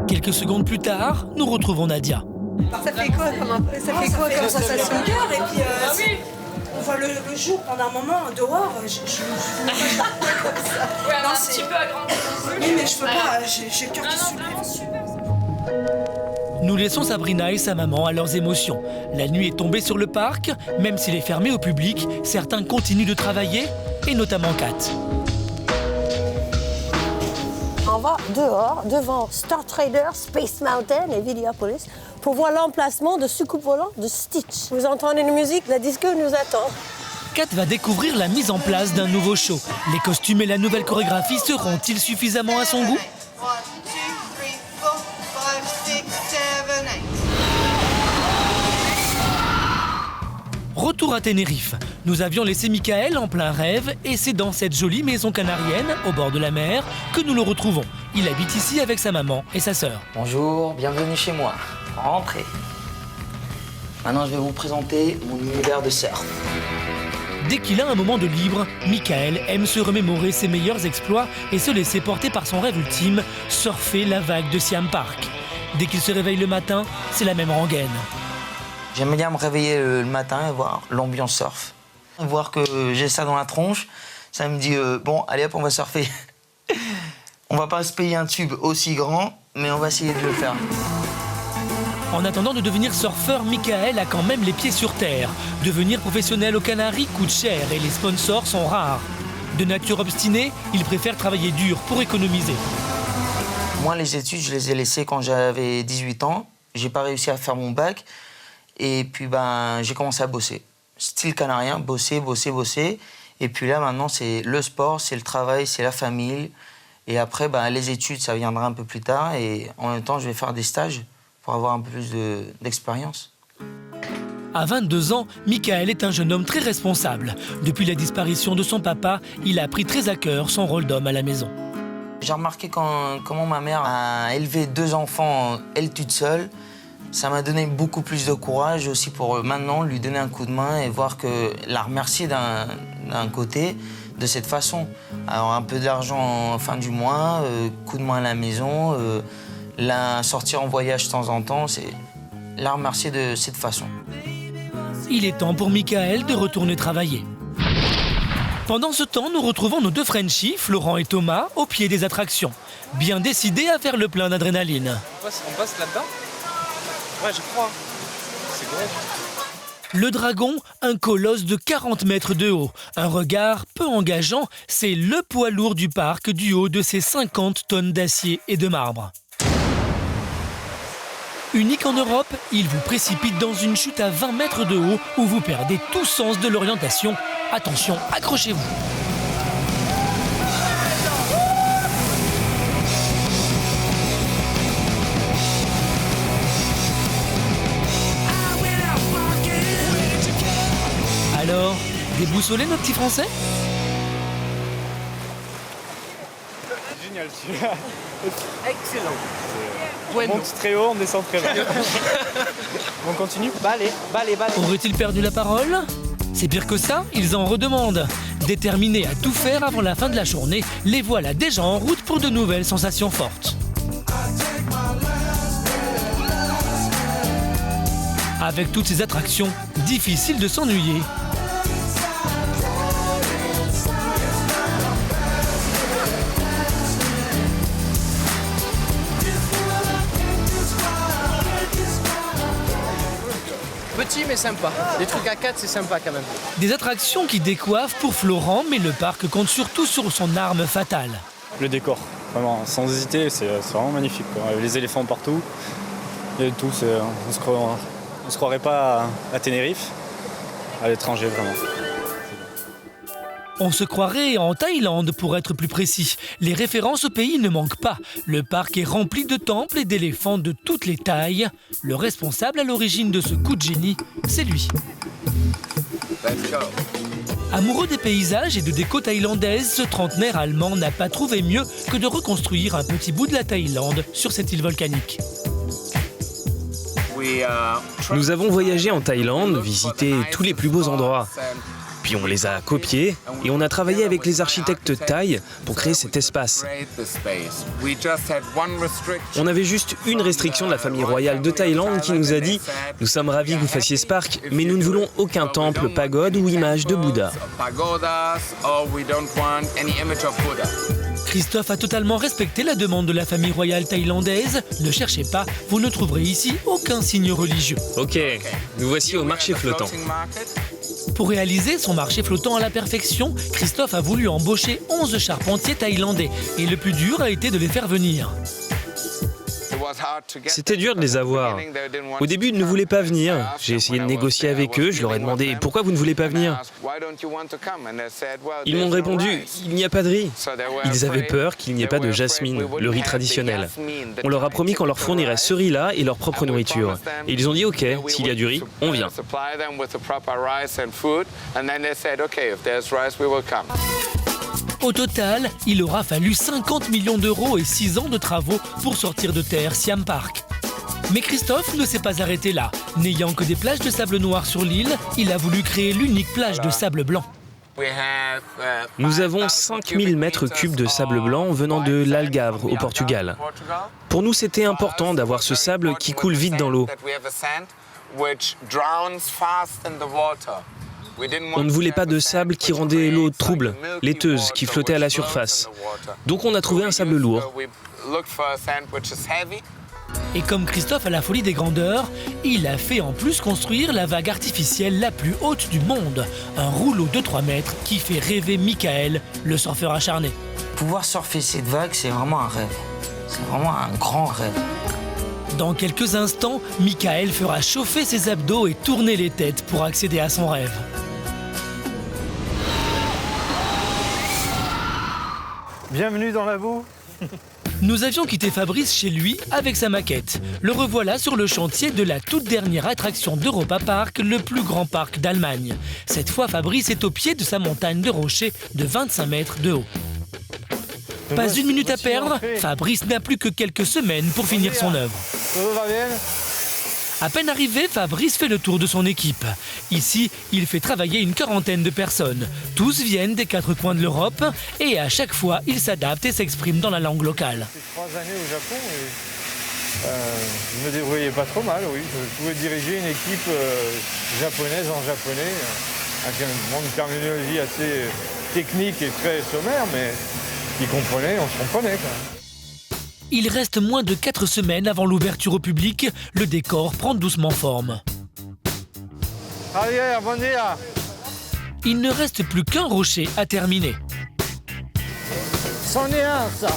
Speaker 1: Quelques secondes plus tard, nous retrouvons Nadia.
Speaker 16: Ça fait quoi comme sensation? Et puis on voit le jour pendant un moment dehors. Je comme ça.
Speaker 11: Oui, alors un petit peu agrandi.
Speaker 16: Oui, mais je peux pas. J'ai le cœur qui soulève.
Speaker 1: Nous laissons Sabrina et sa maman à leurs émotions. La nuit est tombée sur le parc. Même s'il est fermé au public, certains continuent de travailler, et notamment Kat.
Speaker 5: On va dehors, devant Star Trader, Space Mountain et Videopolis, pour voir l'emplacement de soucoupe volant de Stitch. Vous entendez la musique, la disco nous attend.
Speaker 1: Kat va découvrir la mise en place d'un nouveau show. Les costumes et la nouvelle chorégraphie seront-ils suffisamment à son goût? Retour à Tenerife. Nous avions laissé Michael en plein rêve et c'est dans cette jolie maison canarienne, au bord de la mer, que nous le retrouvons. Il habite ici avec sa maman et sa sœur.
Speaker 10: Bonjour, bienvenue chez moi. Rentrez. Maintenant, je vais vous présenter mon univers de surf.
Speaker 1: Dès qu'il a un moment de libre, Michael aime se remémorer ses meilleurs exploits et se laisser porter par son rêve ultime, surfer la vague de Siam Park. Dès qu'il se réveille le matin, c'est la même rengaine.
Speaker 10: J'aime bien me réveiller le matin et voir l'ambiance surf. Voir que j'ai ça dans la tronche, ça me dit bon, allez hop, on va surfer. On va pas se payer un tube aussi grand, mais on va essayer de le faire.
Speaker 1: En attendant de devenir surfeur, Michael a quand même les pieds sur terre. Devenir professionnel aux Canaries coûte cher et les sponsors sont rares. De nature obstinée, il préfère travailler dur pour économiser.
Speaker 10: Moi, les études, je les ai laissées quand j'avais 18 ans. J'ai pas réussi à faire mon bac. Et puis, j'ai commencé à bosser. Style canarien, bosser. Et puis là, maintenant, c'est le sport, c'est le travail, c'est la famille. Et après, les études, ça viendra un peu plus tard. Et en même temps, je vais faire des stages pour avoir un peu plus d'expérience.
Speaker 1: À 22 ans, Michael est un jeune homme très responsable. Depuis la disparition de son papa, il a pris très à cœur son rôle d'homme à la maison.
Speaker 10: J'ai remarqué comment ma mère a élevé 2 enfants, elle toute seule. Ça m'a donné beaucoup plus de courage aussi pour maintenant lui donner un coup de main et voir que la remercier d'un côté de cette façon. Alors un peu d'argent en fin du mois, coup de main à la maison, la sortir en voyage de temps en temps, c'est la remercier de cette façon.
Speaker 1: Il est temps pour Michael de retourner travailler. Pendant ce temps, nous retrouvons nos 2 Frenchies, Florent et Thomas, au pied des attractions, bien décidés à faire le plein d'adrénaline.
Speaker 12: On passe là-dedans? Ouais, je crois. C'est gros.
Speaker 1: Le dragon, un colosse de 40 mètres de haut. Un regard peu engageant, c'est le poids lourd du parc du haut de ses 50 tonnes d'acier et de marbre. Unique en Europe, il vous précipite dans une chute à 20 mètres de haut où vous perdez tout sens de l'orientation. Attention, accrochez-vous. Alors, déboussolé nos petits Français?
Speaker 15: Génial celui-là. Excellent. On monte très haut, on descend très bas. On continue? Balai.
Speaker 1: Aurait-il perdu la parole? C'est pire que ça, ils en redemandent. Déterminés à tout faire avant la fin de la journée, les voilà déjà en route pour de nouvelles sensations fortes. Avec toutes ces attractions, difficile de s'ennuyer.
Speaker 12: Petit mais sympa. Les trucs à 4, c'est sympa quand même.
Speaker 1: Des attractions qui décoiffent pour Florent, mais le parc compte surtout sur son arme fatale.
Speaker 15: Le décor, vraiment, sans hésiter, c'est vraiment magnifique, quoi. Les éléphants partout, il y a tout. On se croirait pas à Tenerife, à l'étranger vraiment.
Speaker 1: On se croirait en Thaïlande pour être plus précis. Les références au pays ne manquent pas. Le parc est rempli de temples et d'éléphants de toutes les tailles. Le responsable à l'origine de ce coup de génie, c'est lui. Amoureux des paysages et de déco thaïlandaise, ce trentenaire allemand n'a pas trouvé mieux que de reconstruire un petit bout de la Thaïlande sur cette île volcanique.
Speaker 19: Nous avons voyagé en Thaïlande, visité tous les plus beaux endroits. Puis on les a copiés et on a travaillé avec les architectes thaïs pour créer cet espace. On avait juste une restriction de la famille royale de Thaïlande qui nous a dit « Nous sommes ravis que vous fassiez ce parc, mais nous ne voulons aucun temple, pagode ou image de Bouddha. »
Speaker 1: Christophe a totalement respecté la demande de la famille royale thaïlandaise. Ne cherchez pas, vous ne trouverez ici aucun signe religieux.
Speaker 19: Ok, nous voici au marché flottant.
Speaker 1: Pour réaliser son marché flottant à la perfection, Christophe a voulu embaucher 11 charpentiers thaïlandais. Et le plus dur a été de les faire venir.
Speaker 19: C'était dur de les avoir. Au début, ils ne voulaient pas venir. J'ai essayé de négocier avec eux. Je leur ai demandé « Pourquoi vous ne voulez pas venir ?» Ils m'ont répondu « Il n'y a pas de riz ». Ils avaient peur qu'il n'y ait pas de jasmine, le riz traditionnel. On leur a promis qu'on leur fournirait ce riz-là et leur propre nourriture. Et ils ont dit « Ok, s'il y a du riz, on vient ».
Speaker 1: Au total, il aura fallu 50 millions d'euros et 6 ans de travaux pour sortir de terre Siam Park. Mais Christophe ne s'est pas arrêté là. N'ayant que des plages de sable noir sur l'île, il a voulu créer l'unique plage de sable blanc.
Speaker 19: Nous avons 5000 mètres cubes de sable blanc venant de l'Algarve au Portugal. Pour nous, c'était important d'avoir ce sable qui coule vite dans l'eau. On ne voulait pas de sable qui rendait l'eau trouble, laiteuse, qui flottait à la surface. Donc on a trouvé un sable lourd.
Speaker 1: Et comme Christophe a la folie des grandeurs, il a fait en plus construire la vague artificielle la plus haute du monde. Un rouleau de 3 mètres qui fait rêver Michael, le surfeur acharné.
Speaker 10: Pouvoir surfer cette vague, c'est vraiment un rêve. C'est vraiment un grand rêve.
Speaker 1: Dans quelques instants, Michael fera chauffer ses abdos et tourner les têtes pour accéder à son rêve.
Speaker 13: Bienvenue dans la boue.
Speaker 1: Nous avions quitté Fabrice chez lui avec sa maquette. Le revoilà sur le chantier de la toute dernière attraction d'Europa Park, le plus grand parc d'Allemagne. Cette fois, Fabrice est au pied de sa montagne de rochers de 25 mètres de haut. Pas une minute à perdre, Fabrice n'a plus que quelques semaines pour finir son œuvre. À peine arrivé, Fabrice fait le tour de son équipe. Ici, il fait travailler une quarantaine de personnes. Tous viennent des 4 coins de l'Europe et à chaque fois, il s'adapte et s'exprime dans la langue locale.
Speaker 13: J'ai 3 années au Japon et je me débrouillais pas trop mal, oui. Je pouvais diriger une équipe japonaise en japonais, avec une terminologie assez technique et très sommaire, mais ils comprenaient, on se comprenait quand même.
Speaker 1: Il reste moins de 4 semaines avant l'ouverture au public. Le décor prend doucement forme.
Speaker 13: Javier, bon dia.
Speaker 1: Il ne reste plus qu'un rocher à terminer.
Speaker 13: C'en est un, ça.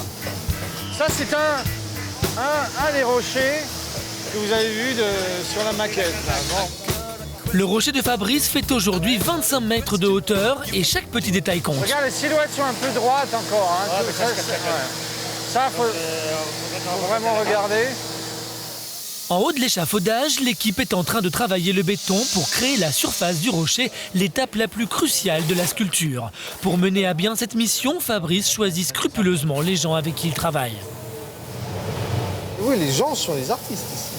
Speaker 13: Ça, c'est un des rochers que vous avez vu sur la maquette. Là. Bon.
Speaker 1: Le rocher de Fabrice fait aujourd'hui 25 mètres de hauteur et chaque petit détail compte.
Speaker 13: Regarde, les silhouettes sont un peu droites encore. Hein. Ça, faut vraiment regarder.
Speaker 1: En haut de l'échafaudage, l'équipe est en train de travailler le béton pour créer la surface du rocher, l'étape la plus cruciale de la sculpture. Pour mener à bien cette mission, Fabrice choisit scrupuleusement les gens avec qui il travaille.
Speaker 13: Oui, les gens sont des artistes ici.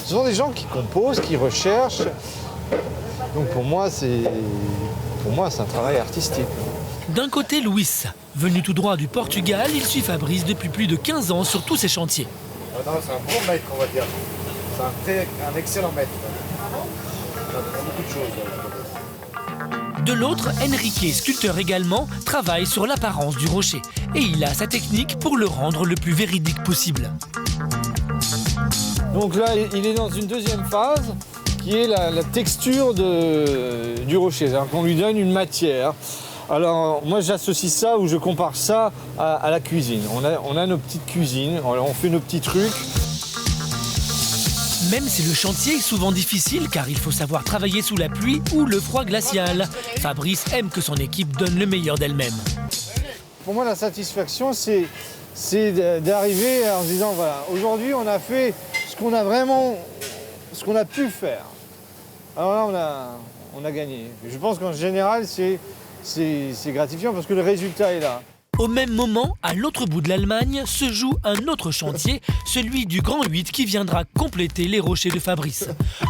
Speaker 13: Ce sont des gens qui composent, qui recherchent. Donc pour moi, c'est un travail artistique.
Speaker 1: D'un côté, Luis. Venu tout droit du Portugal, il suit Fabrice depuis plus de 15 ans sur tous ses chantiers.
Speaker 13: C'est un bon maître, on va dire. C'est un excellent maître. On apprend beaucoup de choses.
Speaker 1: De l'autre, Enrique, sculpteur également, travaille sur l'apparence du rocher. Et il a sa technique pour le rendre le plus véridique possible.
Speaker 13: Donc là, il est dans une deuxième phase, qui est la texture du rocher. C'est-à-dire qu'on lui donne une matière. Alors moi j'associe ça ou je compare ça à la cuisine. On a nos petites cuisines, on fait nos petits trucs.
Speaker 1: Même si le chantier est souvent difficile car il faut savoir travailler sous la pluie ou le froid glacial, Fabrice aime que son équipe donne le meilleur d'elle-même.
Speaker 13: Pour moi la satisfaction c'est d'arriver en se disant voilà, aujourd'hui on a fait ce qu'on a pu faire. Alors là on a gagné. Je pense qu'en général c'est gratifiant parce que le résultat est là.
Speaker 1: Au même moment, à l'autre bout de l'Allemagne, se joue un autre chantier, celui du Grand 8 qui viendra compléter les rochers de Fabrice.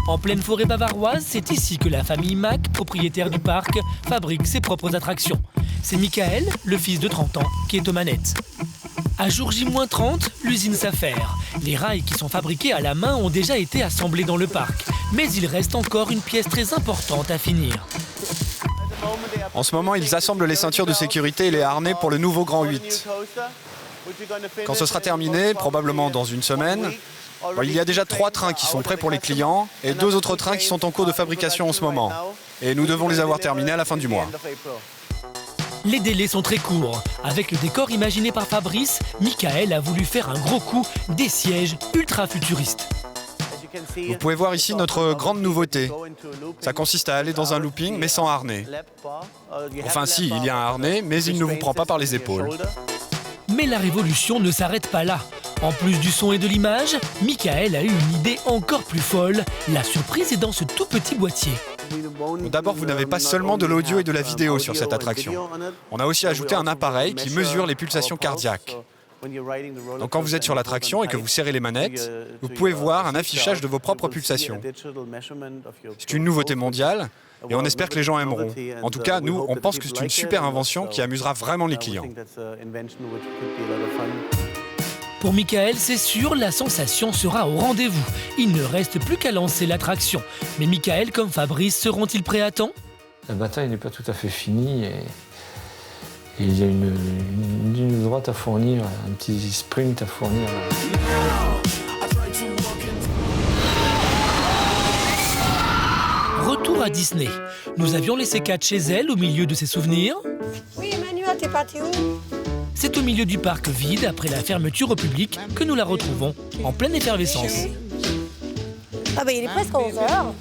Speaker 1: En pleine forêt bavaroise, c'est ici que la famille Mack, propriétaire du parc, fabrique ses propres attractions. C'est Michael, le fils de 30 ans, qui est aux manettes. À jour J-30, l'usine s'affaire. Les rails qui sont fabriqués à la main ont déjà été assemblés dans le parc. Mais il reste encore une pièce très importante à finir.
Speaker 20: En ce moment, ils assemblent les ceintures de sécurité et les harnais pour le nouveau Grand 8. Quand ce sera terminé, probablement dans une semaine, il y a déjà 3 trains qui sont prêts pour les clients et 2 autres trains qui sont en cours de fabrication en ce moment. Et nous devons les avoir terminés à la fin du mois.
Speaker 1: Les délais sont très courts. Avec le décor imaginé par Fabrice, Michael a voulu faire un gros coup, des sièges ultra futuristes.
Speaker 20: Vous pouvez voir ici notre grande nouveauté. Ça consiste à aller dans un looping mais sans harnais. Enfin si, il y a un harnais, mais il ne vous prend pas par les épaules.
Speaker 1: Mais la révolution ne s'arrête pas là. En plus du son et de l'image, Michael a eu une idée encore plus folle. La surprise est dans ce tout petit boîtier.
Speaker 20: D'abord, vous n'avez pas seulement de l'audio et de la vidéo sur cette attraction. On a aussi ajouté un appareil qui mesure les pulsations cardiaques. Donc quand vous êtes sur l'attraction et que vous serrez les manettes, vous pouvez voir un affichage de vos propres pulsations. C'est une nouveauté mondiale et on espère que les gens aimeront. En tout cas, nous, on pense que c'est une super invention qui amusera vraiment les clients.
Speaker 1: Pour Michael, c'est sûr, la sensation sera au rendez-vous. Il ne reste plus qu'à lancer l'attraction. Mais Michael comme Fabrice seront-ils prêts à temps?
Speaker 21: La bataille n'est pas tout à fait finie et il y a une ligne droite à fournir, un petit sprint à fournir.
Speaker 1: Retour à Disney. Nous avions laissé Kat chez elle au milieu de ses souvenirs.
Speaker 5: Oui, Emmanuel, t'es parti où?
Speaker 1: C'est au milieu du parc vide, après la fermeture au public, que nous la retrouvons, en pleine effervescence.
Speaker 5: Ah ben il est presque 11h.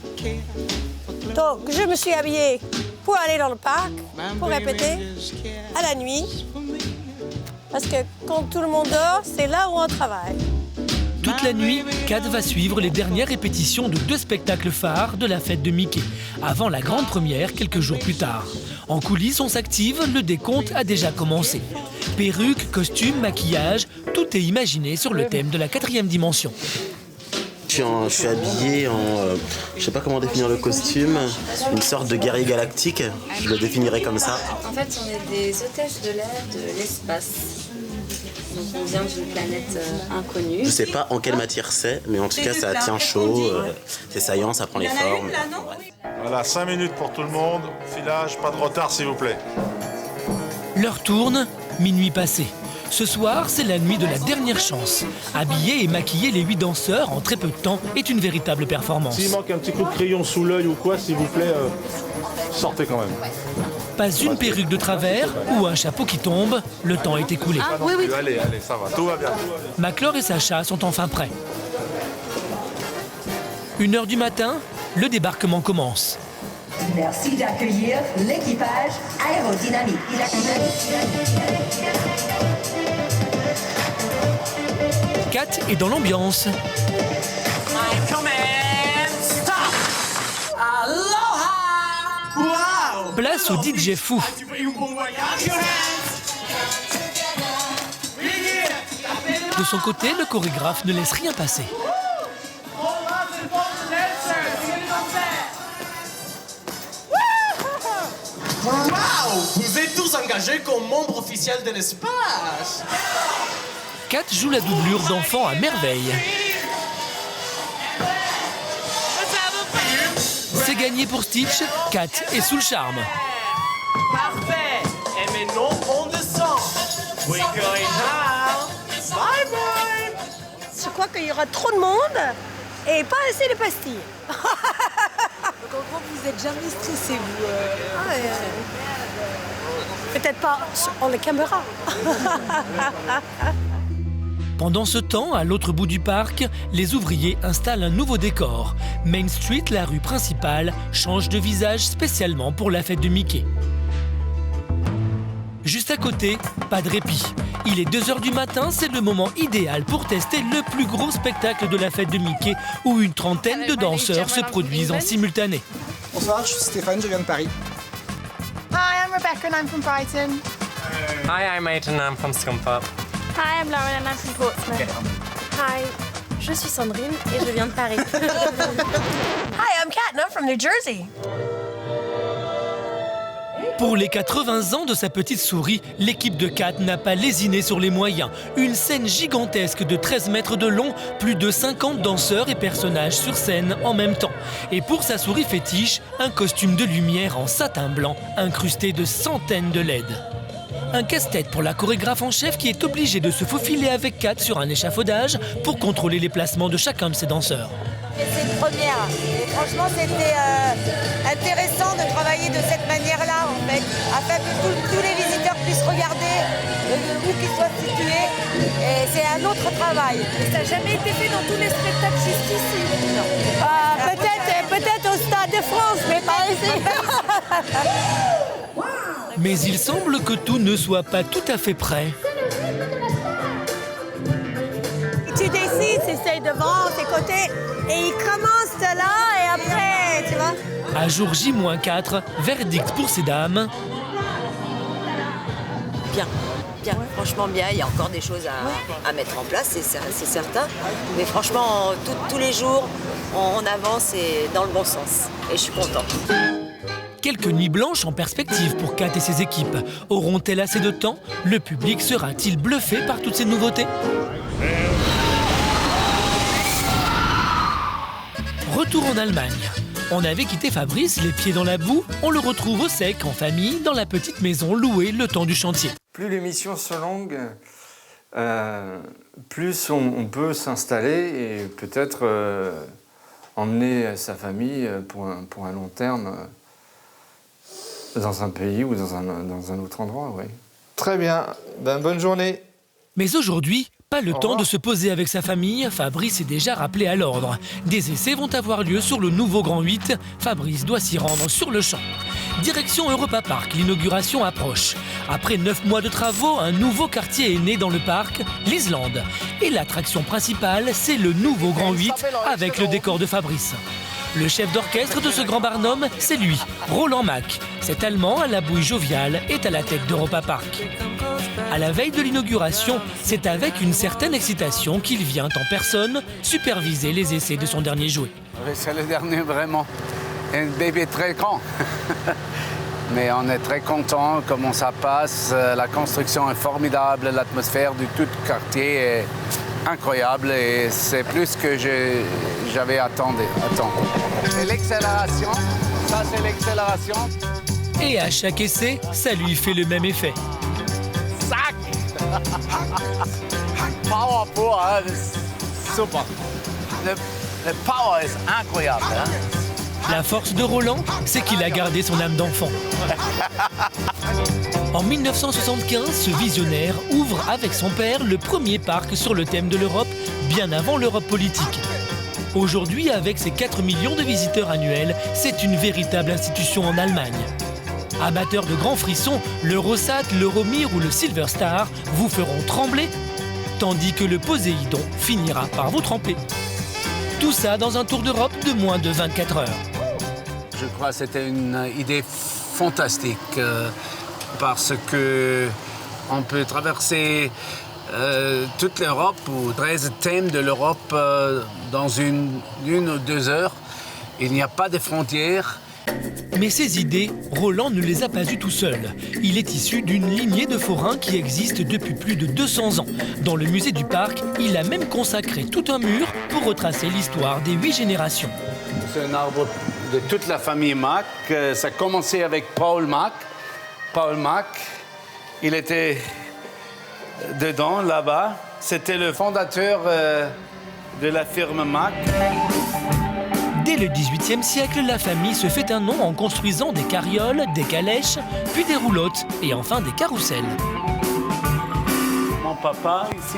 Speaker 5: Donc je me suis habillée pour aller dans le parc, pour répéter à la nuit. Parce que quand tout le monde dort, c'est là où on travaille.
Speaker 1: Toute la nuit, Kat va suivre les dernières répétitions de 2 spectacles phares de la fête de Mickey, avant la grande première quelques jours plus tard. En coulisses, on s'active, le décompte a déjà commencé. Perruques, costumes, maquillage, tout est imaginé sur le thème de la 4e dimension.
Speaker 22: Je suis habillé en, je sais pas comment définir le costume, une sorte de guerrier galactique, je le définirais comme ça.
Speaker 23: En fait, on est des hôtesses de l'air de l'espace. Donc on vient d'une planète inconnue.
Speaker 22: Je sais pas en quelle matière c'est, mais en tout cas ça tient chaud, c'est saillant, ça prend les formes.
Speaker 24: Voilà, 5 minutes pour tout le monde, filage, pas de retard s'il vous plaît.
Speaker 1: L'heure tourne, minuit passé. Ce soir, c'est la nuit de la dernière chance. Habiller et maquiller les 8 danseurs en très peu de temps est une véritable performance.
Speaker 24: S'il manque un petit coup de crayon sous l'œil ou quoi, s'il vous plaît, sortez quand même.
Speaker 1: Pas une perruque de travers ou un chapeau qui tombe, le temps est écoulé.
Speaker 24: Ah, oui, oui. Allez, ça va, tout va bien.
Speaker 1: Maclor et Sacha sont enfin prêts. 1h du matin, le débarquement commence.
Speaker 2: Merci d'accueillir l'équipage aérodynamique.
Speaker 1: Kat est dans l'ambiance. Place au DJ fou. De son côté, le chorégraphe ne laisse rien passer.
Speaker 3: Wow! Vous êtes tous engagés comme membres officiels de l'espace!
Speaker 1: Kat joue la doublure d'enfant à merveille. C'est gagné pour Stitch, Kat est sous le charme.
Speaker 3: Parfait! Et maintenant, on descend! We're going now! Bye bye!
Speaker 5: Je crois qu'il y aura trop de monde et pas assez de pastilles.
Speaker 16: Donc en gros, vous n'êtes jamais stressé, vous
Speaker 5: Peut-être pas en la caméra.
Speaker 1: Pendant ce temps, à l'autre bout du parc, les ouvriers installent un nouveau décor. Main Street, la rue principale, change de visage spécialement pour la fête de Mickey. Juste à côté, pas de répit. Il est 2h du matin, c'est le moment idéal pour tester le plus gros spectacle de la fête de Mickey, où une trentaine de danseurs se produisent en simultané.
Speaker 4: Bonsoir, je suis Stéphane, je viens de Paris.
Speaker 8: Hi, I'm Rebecca and I'm from Brighton.
Speaker 12: Hi, I'm Aidan and I'm from Scunthorpe.
Speaker 8: Hi, I'm Lauren and I'm from Portsmouth.
Speaker 25: Hi, je suis Sandrine et je viens de Paris.
Speaker 8: Hi, I'm Kat and I'm from New Jersey.
Speaker 1: Pour les 80 ans de sa petite souris, l'équipe de Kat n'a pas lésiné sur les moyens. Une scène gigantesque de 13 mètres de long, plus de 50 danseurs et personnages sur scène en même temps. Et pour sa souris fétiche, un costume de lumière en satin blanc, incrusté de centaines de LED. Un casse-tête pour la chorégraphe en chef qui est obligée de se faufiler avec Kat sur un échafaudage pour contrôler les placements de chacun de ses danseurs.
Speaker 26: C'est une première. Et franchement, c'était intéressant de travailler de cette manière-là, en fait, afin que tous les visiteurs puissent regarder où qu'ils soient situés. Et c'est un autre travail.
Speaker 8: Et ça n'a jamais été fait dans tous les spectacles jusqu'ici?
Speaker 26: Non.
Speaker 5: Peut-être au Stade de France, mais pas ici.
Speaker 1: Mais il semble que tout ne soit pas tout à fait prêt.
Speaker 5: Tu décides, c'est devant, c'est côté, et il commence de là, et après, tu vois.
Speaker 1: À jour J-4, verdict pour ces dames.
Speaker 27: Bien, franchement bien. Il y a encore des choses à mettre en place, c'est certain. Mais franchement, tous les jours, on avance et dans le bon sens. Et je suis contente.
Speaker 1: Quelques nuits blanches en perspective pour Kat et ses équipes. Auront-elles assez de temps? Le public sera-t-il bluffé par toutes ces nouveautés? Retour en Allemagne. On avait quitté Fabrice, les pieds dans la boue. On le retrouve au sec, en famille, dans la petite maison louée le temps du chantier.
Speaker 13: Plus les missions sont longues, plus on peut s'installer et peut-être emmener sa famille pour un long terme dans un pays ou dans un autre endroit, oui. Très bien, bonne journée.
Speaker 1: Mais aujourd'hui, pas le temps de se poser avec sa famille, Fabrice est déjà rappelé à l'ordre. Des essais vont avoir lieu sur le nouveau Grand 8, Fabrice doit s'y rendre sur le champ. Direction Europa Park, l'inauguration approche. Après 9 mois de travaux, un nouveau quartier est né dans le parc, l'Islande. Et l'attraction principale, c'est le nouveau Grand 8 avec le décor de Fabrice. Le chef d'orchestre de ce grand barnum, c'est lui, Roland Mack. Cet Allemand à la bouille joviale est à la tête d'Europa Park. À la veille de l'inauguration, c'est avec une certaine excitation qu'il vient en personne superviser les essais de son dernier jouet.
Speaker 28: Oui, c'est le dernier vraiment. Un bébé très grand. Mais on est très content comment ça passe. La construction est formidable, l'atmosphère du tout quartier est incroyable et c'est plus que j'avais attendu. C'est l'accélération, ça c'est l'accélération.
Speaker 1: Et à chaque essai, ça lui fait le même effet.
Speaker 28: Sac! Power pur, hein? Super. Le power est incroyable. Hein?
Speaker 1: La force de Roland, c'est qu'il a gardé son âme d'enfant. En 1975, ce visionnaire ouvre avec son père le premier parc sur le thème de l'Europe, bien avant l'Europe politique. Aujourd'hui, avec ses 4 millions de visiteurs annuels, c'est une véritable institution en Allemagne. Amateurs de grands frissons, l'Eurosat, l'Euromir ou le Silver Star vous feront trembler, tandis que le Poséidon finira par vous tremper. Tout ça dans un tour d'Europe de moins de 24 heures.
Speaker 28: Je crois que c'était une idée fantastique parce que on peut traverser toute l'Europe ou 13 thèmes de l'Europe dans une ou 2 heures. Il n'y a pas de frontières.
Speaker 1: Mais ces idées, Roland ne les a pas eues tout seul. Il est issu d'une lignée de forains qui existe depuis plus de 200 ans. Dans le musée du parc, il a même consacré tout un mur pour retracer l'histoire des 8 générations.
Speaker 28: C'est un arbre de toute la famille Mack. Ça a commencé avec Paul Mack. Paul Mack, il était dedans, là-bas. C'était le fondateur de la firme Mack.
Speaker 1: Dès le XVIIIe siècle, la famille se fait un nom en construisant des carrioles, des calèches, puis des roulottes et enfin des carrousels.
Speaker 28: Mon papa, ici...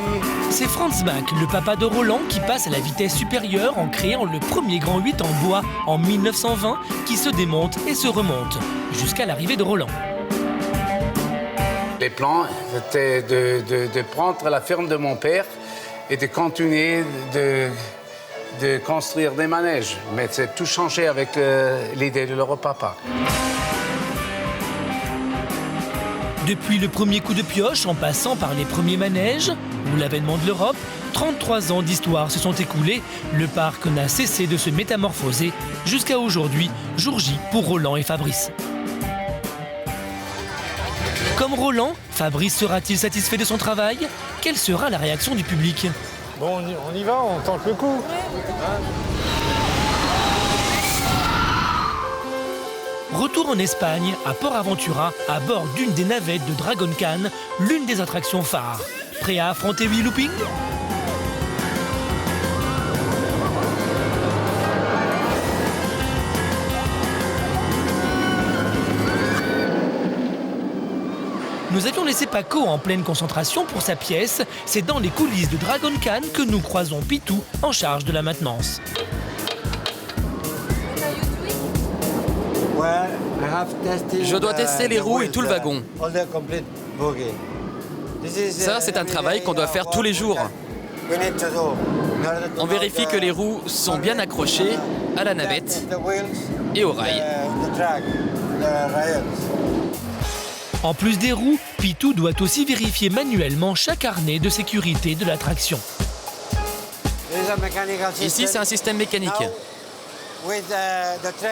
Speaker 1: C'est Franz Mack, le papa de Roland, qui passe à la vitesse supérieure en créant le premier grand 8 en bois en 1920, qui se démonte et se remonte, jusqu'à l'arrivée de Roland.
Speaker 28: Les plans, c'était de prendre la ferme de mon père et de continuer de construire des manèges. Mais c'est tout changé avec l'idée de l'Europapa.
Speaker 1: Depuis le premier coup de pioche, en passant par les premiers manèges ou l'avènement de l'Europe, 33 ans d'histoire se sont écoulés. Le parc n'a cessé de se métamorphoser jusqu'à aujourd'hui, jour J pour Roland et Fabrice. Comme Roland, Fabrice sera-t-il satisfait de son travail? Quelle sera la réaction du public?
Speaker 13: Bon, on y va, on tente le coup.
Speaker 1: Retour en Espagne, à Port Aventura, à bord d'une des navettes de Dragon Khan, l'une des attractions phares. Prêt à affronter 8 loopings? Nous avions laissé Paco en pleine concentration pour sa pièce. C'est dans les coulisses de Dragon Khan que nous croisons Pitou en charge de la maintenance.
Speaker 6: Je dois tester les roues et tout le wagon. Ça, c'est un travail qu'on doit faire tous les jours. On vérifie que les roues sont bien accrochées à la navette et aux rails.
Speaker 1: En plus des roues, Pitou doit aussi vérifier manuellement chaque harnais de sécurité de l'attraction.
Speaker 6: Ici, c'est un système mécanique.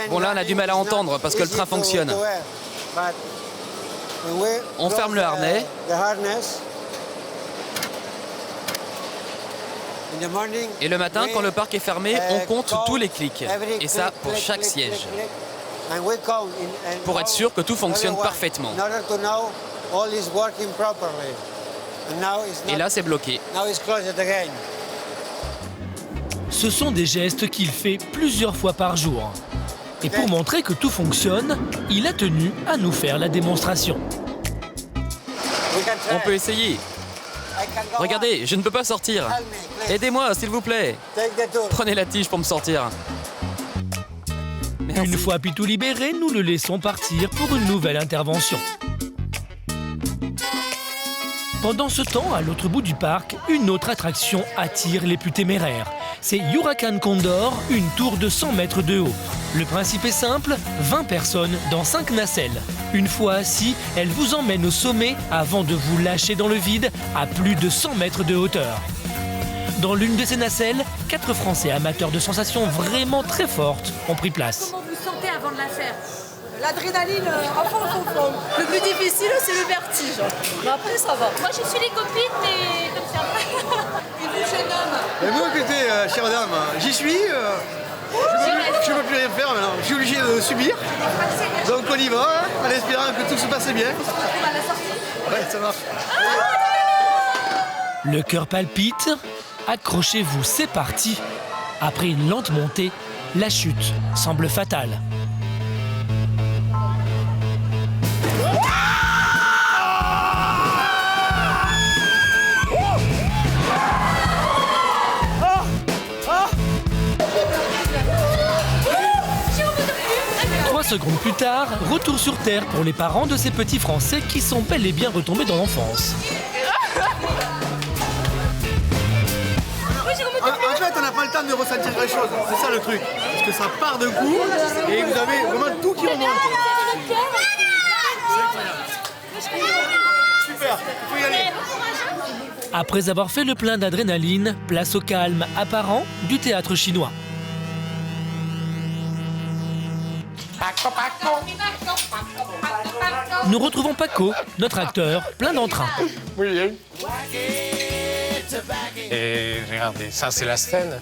Speaker 6: Bon, là, on a du mal à entendre parce que le train fonctionne. On ferme le harnais. Et le matin, quand le parc est fermé, on compte tous les clics. Et ça, pour chaque siège. Pour être sûr que tout fonctionne parfaitement. Et là, c'est bloqué.
Speaker 1: Ce sont des gestes qu'il fait plusieurs fois par jour. Et pour montrer que tout fonctionne, il a tenu à nous faire la démonstration.
Speaker 6: On peut essayer. Regardez, je ne peux pas sortir. Aidez-moi, s'il vous plaît. Prenez la tige pour me sortir. Merci.
Speaker 1: Une fois Pitou libéré, nous le laissons partir pour une nouvelle intervention. Pendant ce temps, à l'autre bout du parc, une autre attraction attire les plus téméraires. C'est Huracan Condor, une tour de 100 mètres de haut. Le principe est simple, 20 personnes dans 5 nacelles. Une fois assis, elle vous emmène au sommet avant de vous lâcher dans le vide à plus de 100 mètres de hauteur. Dans l'une de ces nacelles, 4 Français amateurs de sensations vraiment très fortes ont pris place.
Speaker 25: Comment vous sentez avant de la faire?
Speaker 16: L'adrénaline à fond.
Speaker 25: Le plus difficile, c'est le vertige. Mais après, ça va. Moi, je suis les copines, mais comme ça.
Speaker 16: Et vous, jeune homme?
Speaker 7: Et moi, écoutez, chère dame, j'y suis. Je ne peux plus rien faire maintenant. Je suis obligé de subir. Donc on y va, en espérant que tout se passe bien.
Speaker 16: On va à la sortie.
Speaker 7: Ouais, ça marche.
Speaker 1: Le cœur palpite. Accrochez-vous, c'est parti. Après une lente montée, la chute semble fatale. Secondes plus tard, retour sur Terre pour les parents de ces petits Français qui sont bel et bien retombés dans l'enfance.
Speaker 7: En fait, on n'a pas le temps de ressentir les choses, c'est ça le truc. Parce que ça part de coup et vous avez vraiment tout qui remonte. Super, il faut y aller.
Speaker 1: Après avoir fait le plein d'adrénaline, place au calme apparent du théâtre chinois. Nous retrouvons Paco, notre acteur, plein d'entrain.
Speaker 9: Oui. Et regardez, ça c'est la scène.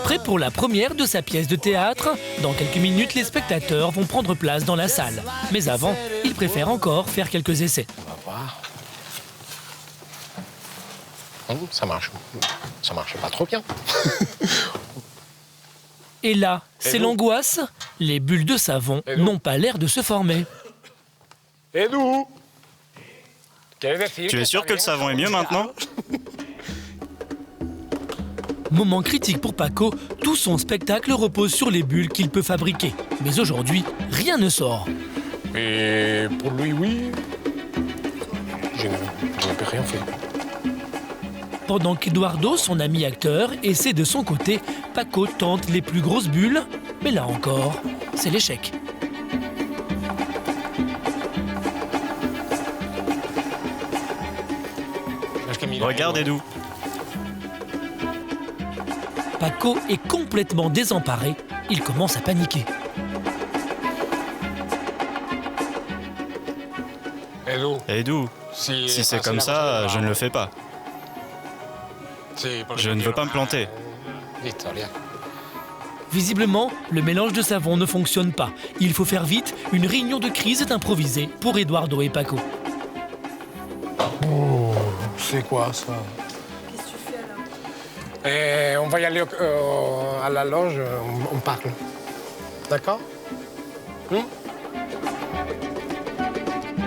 Speaker 1: Prêt pour la première de sa pièce de théâtre, dans quelques minutes, les spectateurs vont prendre place dans la salle. Mais avant, il préfère encore faire quelques essais.
Speaker 9: On va voir. Ça marche pas trop bien.
Speaker 1: Et là, c'est l'angoisse. Les bulles de savon n'ont pas l'air de se former.
Speaker 9: Et nous ?
Speaker 10: Tu es sûr que le savon est mieux maintenant ?
Speaker 1: Moment critique pour Paco, tout son spectacle repose sur les bulles qu'il peut fabriquer. Mais aujourd'hui, rien ne sort.
Speaker 9: Et pour lui, oui. Je n'ai rien fait.
Speaker 1: Pendant qu'Eduardo, son ami acteur, essaie de son côté, Paco tente les plus grosses bulles. Mais là encore, c'est l'échec.
Speaker 10: Regarde Edu.
Speaker 1: Paco est complètement désemparé. Il commence à paniquer.
Speaker 10: Edu, si c'est comme ça, je ne le fais pas. Je ne veux pas me planter.
Speaker 1: Visiblement, le mélange de savon ne fonctionne pas. Il faut faire vite, une réunion de crise est improvisée pour Eduardo et Paco.
Speaker 9: Oh, c'est quoi ça?
Speaker 16: Qu'est-ce que tu fais alors?
Speaker 9: On va y aller à la loge, on parle. D'accord?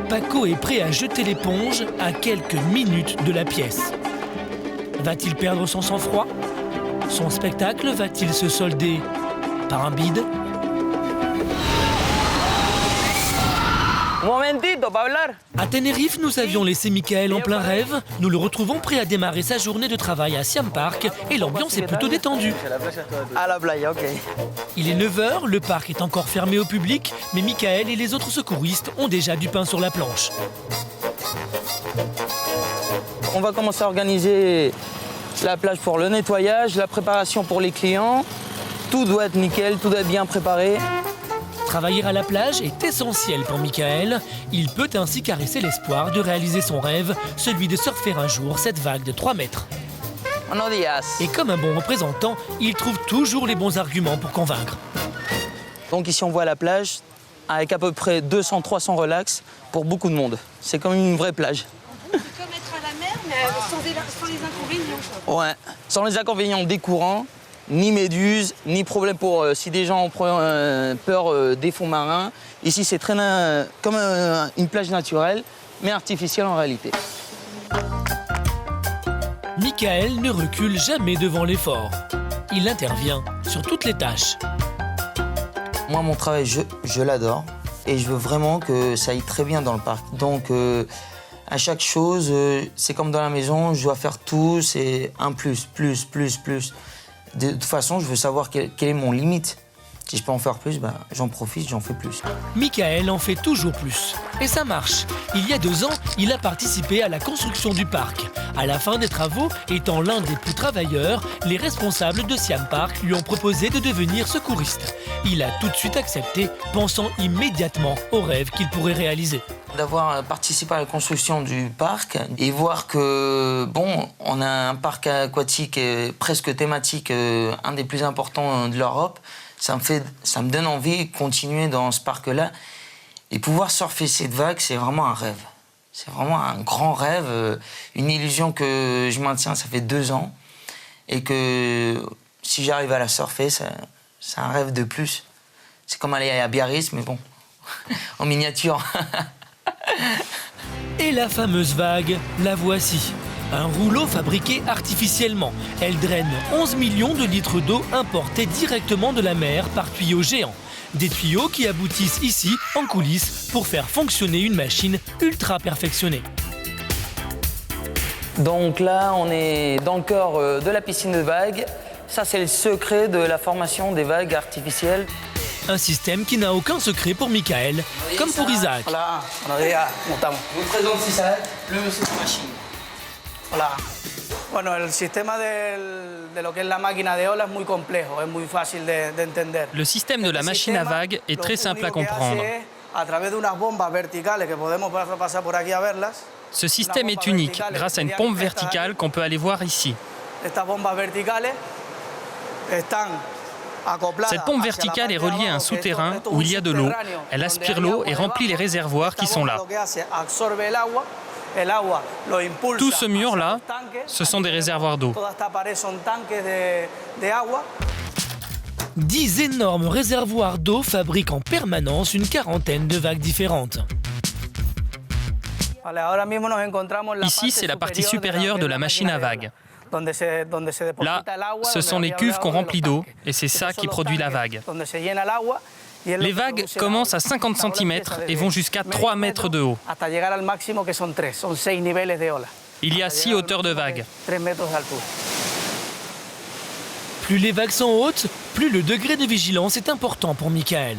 Speaker 1: Paco est prêt à jeter l'éponge à quelques minutes de la pièce. Va-t-il perdre son sang-froid? Son spectacle va-t-il se solder par un bide?
Speaker 11: Momentito, pa hablar.
Speaker 1: À Tenerife, nous avions laissé Michael en plein rêve. Nous le retrouvons prêt à démarrer sa journée de travail à Siam Park et l'ambiance est plutôt détendue.
Speaker 11: À la playa, ok.
Speaker 1: Il est 9h, le parc est encore fermé au public, mais Michael et les autres secouristes ont déjà du pain sur la planche.
Speaker 11: On va commencer à organiser la plage pour le nettoyage, la préparation pour les clients. Tout doit être nickel, tout doit être bien préparé.
Speaker 1: Travailler à la plage est essentiel pour Michael. Il peut ainsi caresser l'espoir de réaliser son rêve, celui de surfer un jour cette vague de 3 mètres.
Speaker 11: Buenos días.
Speaker 1: Et comme un bon représentant, il trouve toujours les bons arguments pour convaincre.
Speaker 11: Donc ici on voit la plage avec à peu près 200-300 relax pour beaucoup de monde. C'est comme une vraie plage.
Speaker 16: C'est comme être à la mer, mais sans les inconvénients.
Speaker 11: Ouais, sans les inconvénients des courants, ni méduses, ni problème pour si des gens ont peur des fonds marins. Ici, c'est très comme une plage naturelle, mais artificielle en réalité.
Speaker 1: Michael ne recule jamais devant l'effort. Il intervient sur toutes les tâches.
Speaker 11: Moi, mon travail, je l'adore et je veux vraiment que ça aille très bien dans le parc. Donc, à chaque chose, c'est comme dans la maison, je dois faire tout, c'est un plus. De toute façon, je veux savoir quelle est mon limite. Si je peux en faire plus, j'en profite, j'en fais plus.
Speaker 1: Michael en fait toujours plus. Et ça marche. Il y a 2 ans, il a participé à la construction du parc. À la fin des travaux, étant l'un des plus travailleurs, les responsables de Siam Park lui ont proposé de devenir secouriste. Il a tout de suite accepté, pensant immédiatement au rêve qu'il pourrait réaliser.
Speaker 11: D'avoir participé à la construction du parc et voir que, on a un parc aquatique presque thématique, un des plus importants de l'Europe, ça me donne envie de continuer dans ce parc-là. Et pouvoir surfer cette vague, c'est vraiment un rêve. C'est vraiment un grand rêve, une illusion que je maintiens, ça fait 2 ans. Et que si j'arrive à la surfer, c'est un rêve de plus. C'est comme aller à Biarritz, mais bon, en miniature.
Speaker 1: Et la fameuse vague, la voici. Un rouleau fabriqué artificiellement. Elle draine 11 millions de litres d'eau importés directement de la mer par tuyaux géants. Des tuyaux qui aboutissent ici, en coulisses, pour faire fonctionner une machine ultra perfectionnée.
Speaker 11: Donc là, on est dans le cœur de la piscine de vagues. Ça, c'est le secret de la formation des vagues artificielles.
Speaker 1: Un système qui n'a aucun secret pour Michael, comme pour Isaac.
Speaker 11: Hola, buenos días, ¿cómo estamos? Je vous présente Isaac, le monsieur de machine.
Speaker 14: Hola. Bueno, el sistema de lo que es la máquina de olas es muy complejo, es muy fácil de entender.
Speaker 15: Le système de la machine à vagues est très simple à comprendre.
Speaker 14: A través de unas bombas verticales que podemos pasar por aquí a verlas.
Speaker 15: Ce système est unique grâce à une pompe verticale qu'on peut aller voir ici.
Speaker 14: Estas bombas verticales están.
Speaker 15: Cette pompe verticale est reliée à un souterrain où il y a de l'eau. Elle aspire l'eau et remplit les réservoirs qui sont là. Tout ce mur-là, ce sont des réservoirs d'eau.
Speaker 1: 10 énormes réservoirs d'eau fabriquent en permanence une quarantaine de vagues différentes.
Speaker 15: Ici, c'est la partie supérieure de la machine à vagues. Là, ce sont les cuves qu'on remplit d'eau et c'est ça qui produit la vague. Les vagues commencent à 50 cm et vont jusqu'à 3 mètres de haut. Il y a 6 hauteurs de vagues.
Speaker 1: Plus les vagues sont hautes, plus le degré de vigilance est important pour Michael.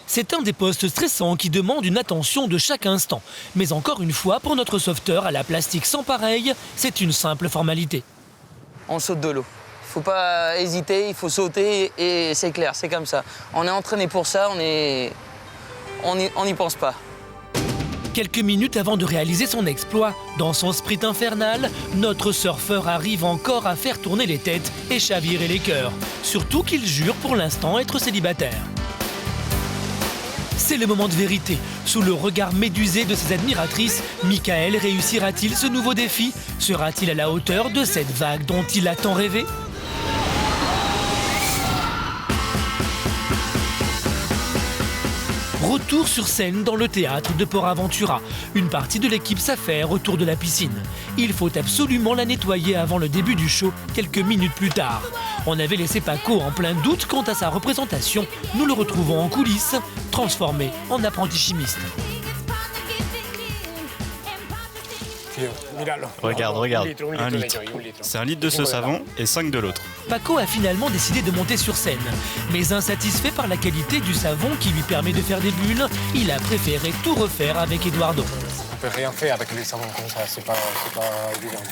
Speaker 1: C'est un des postes stressants qui demande une attention de chaque instant. Mais encore une fois, pour notre sauveteur à la plastique sans pareil, c'est une simple formalité.
Speaker 11: On saute de l'eau. Il ne faut pas hésiter, il faut sauter et c'est clair, c'est comme ça. On est entraîné pour ça, on n'y pense pas.
Speaker 1: Quelques minutes avant de réaliser son exploit, dans son sprint infernal, notre surfeur arrive encore à faire tourner les têtes et chavirer les cœurs. Surtout qu'il jure pour l'instant être célibataire. C'est le moment de vérité. Sous le regard médusé de ses admiratrices, Michael réussira-t-il ce nouveau défi? Sera-t-il à la hauteur de cette vague dont il a tant rêvé? Retour sur scène dans le théâtre de Port Aventura. Une partie de l'équipe s'affaire autour de la piscine. Il faut absolument la nettoyer avant le début du show, quelques minutes plus tard. On avait laissé Paco en plein doute quant à sa représentation. Nous le retrouvons en coulisses, transformé en apprenti chimiste.
Speaker 10: Regarde, un litre. C'est 1 litre de ce savon et 5 de l'autre.
Speaker 1: Paco a finalement décidé de monter sur scène. Mais insatisfait par la qualité du savon qui lui permet de faire des bulles, il a préféré tout refaire avec Eduardo.
Speaker 9: On peut rien faire avec les savons comme ça, c'est pas évident.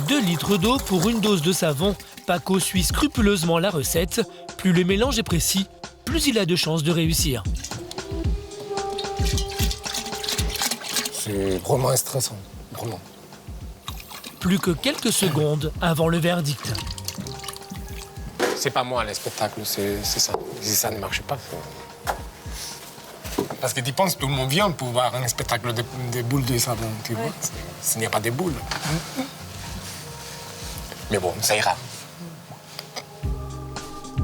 Speaker 1: 2 litres d'eau pour 1 dose de savon. Paco suit scrupuleusement la recette. Plus le mélange est précis, plus il a de chances de réussir.
Speaker 9: C'est vraiment stressant, vraiment.
Speaker 1: Plus que quelques secondes avant le verdict.
Speaker 9: C'est pas moi le spectacle, c'est ça. Si ça ne marche pas, parce que tu penses, tout le monde vient pour voir un spectacle de boules de savon, tu vois. S'il n'y a pas de boules. Mais bon, ça ira.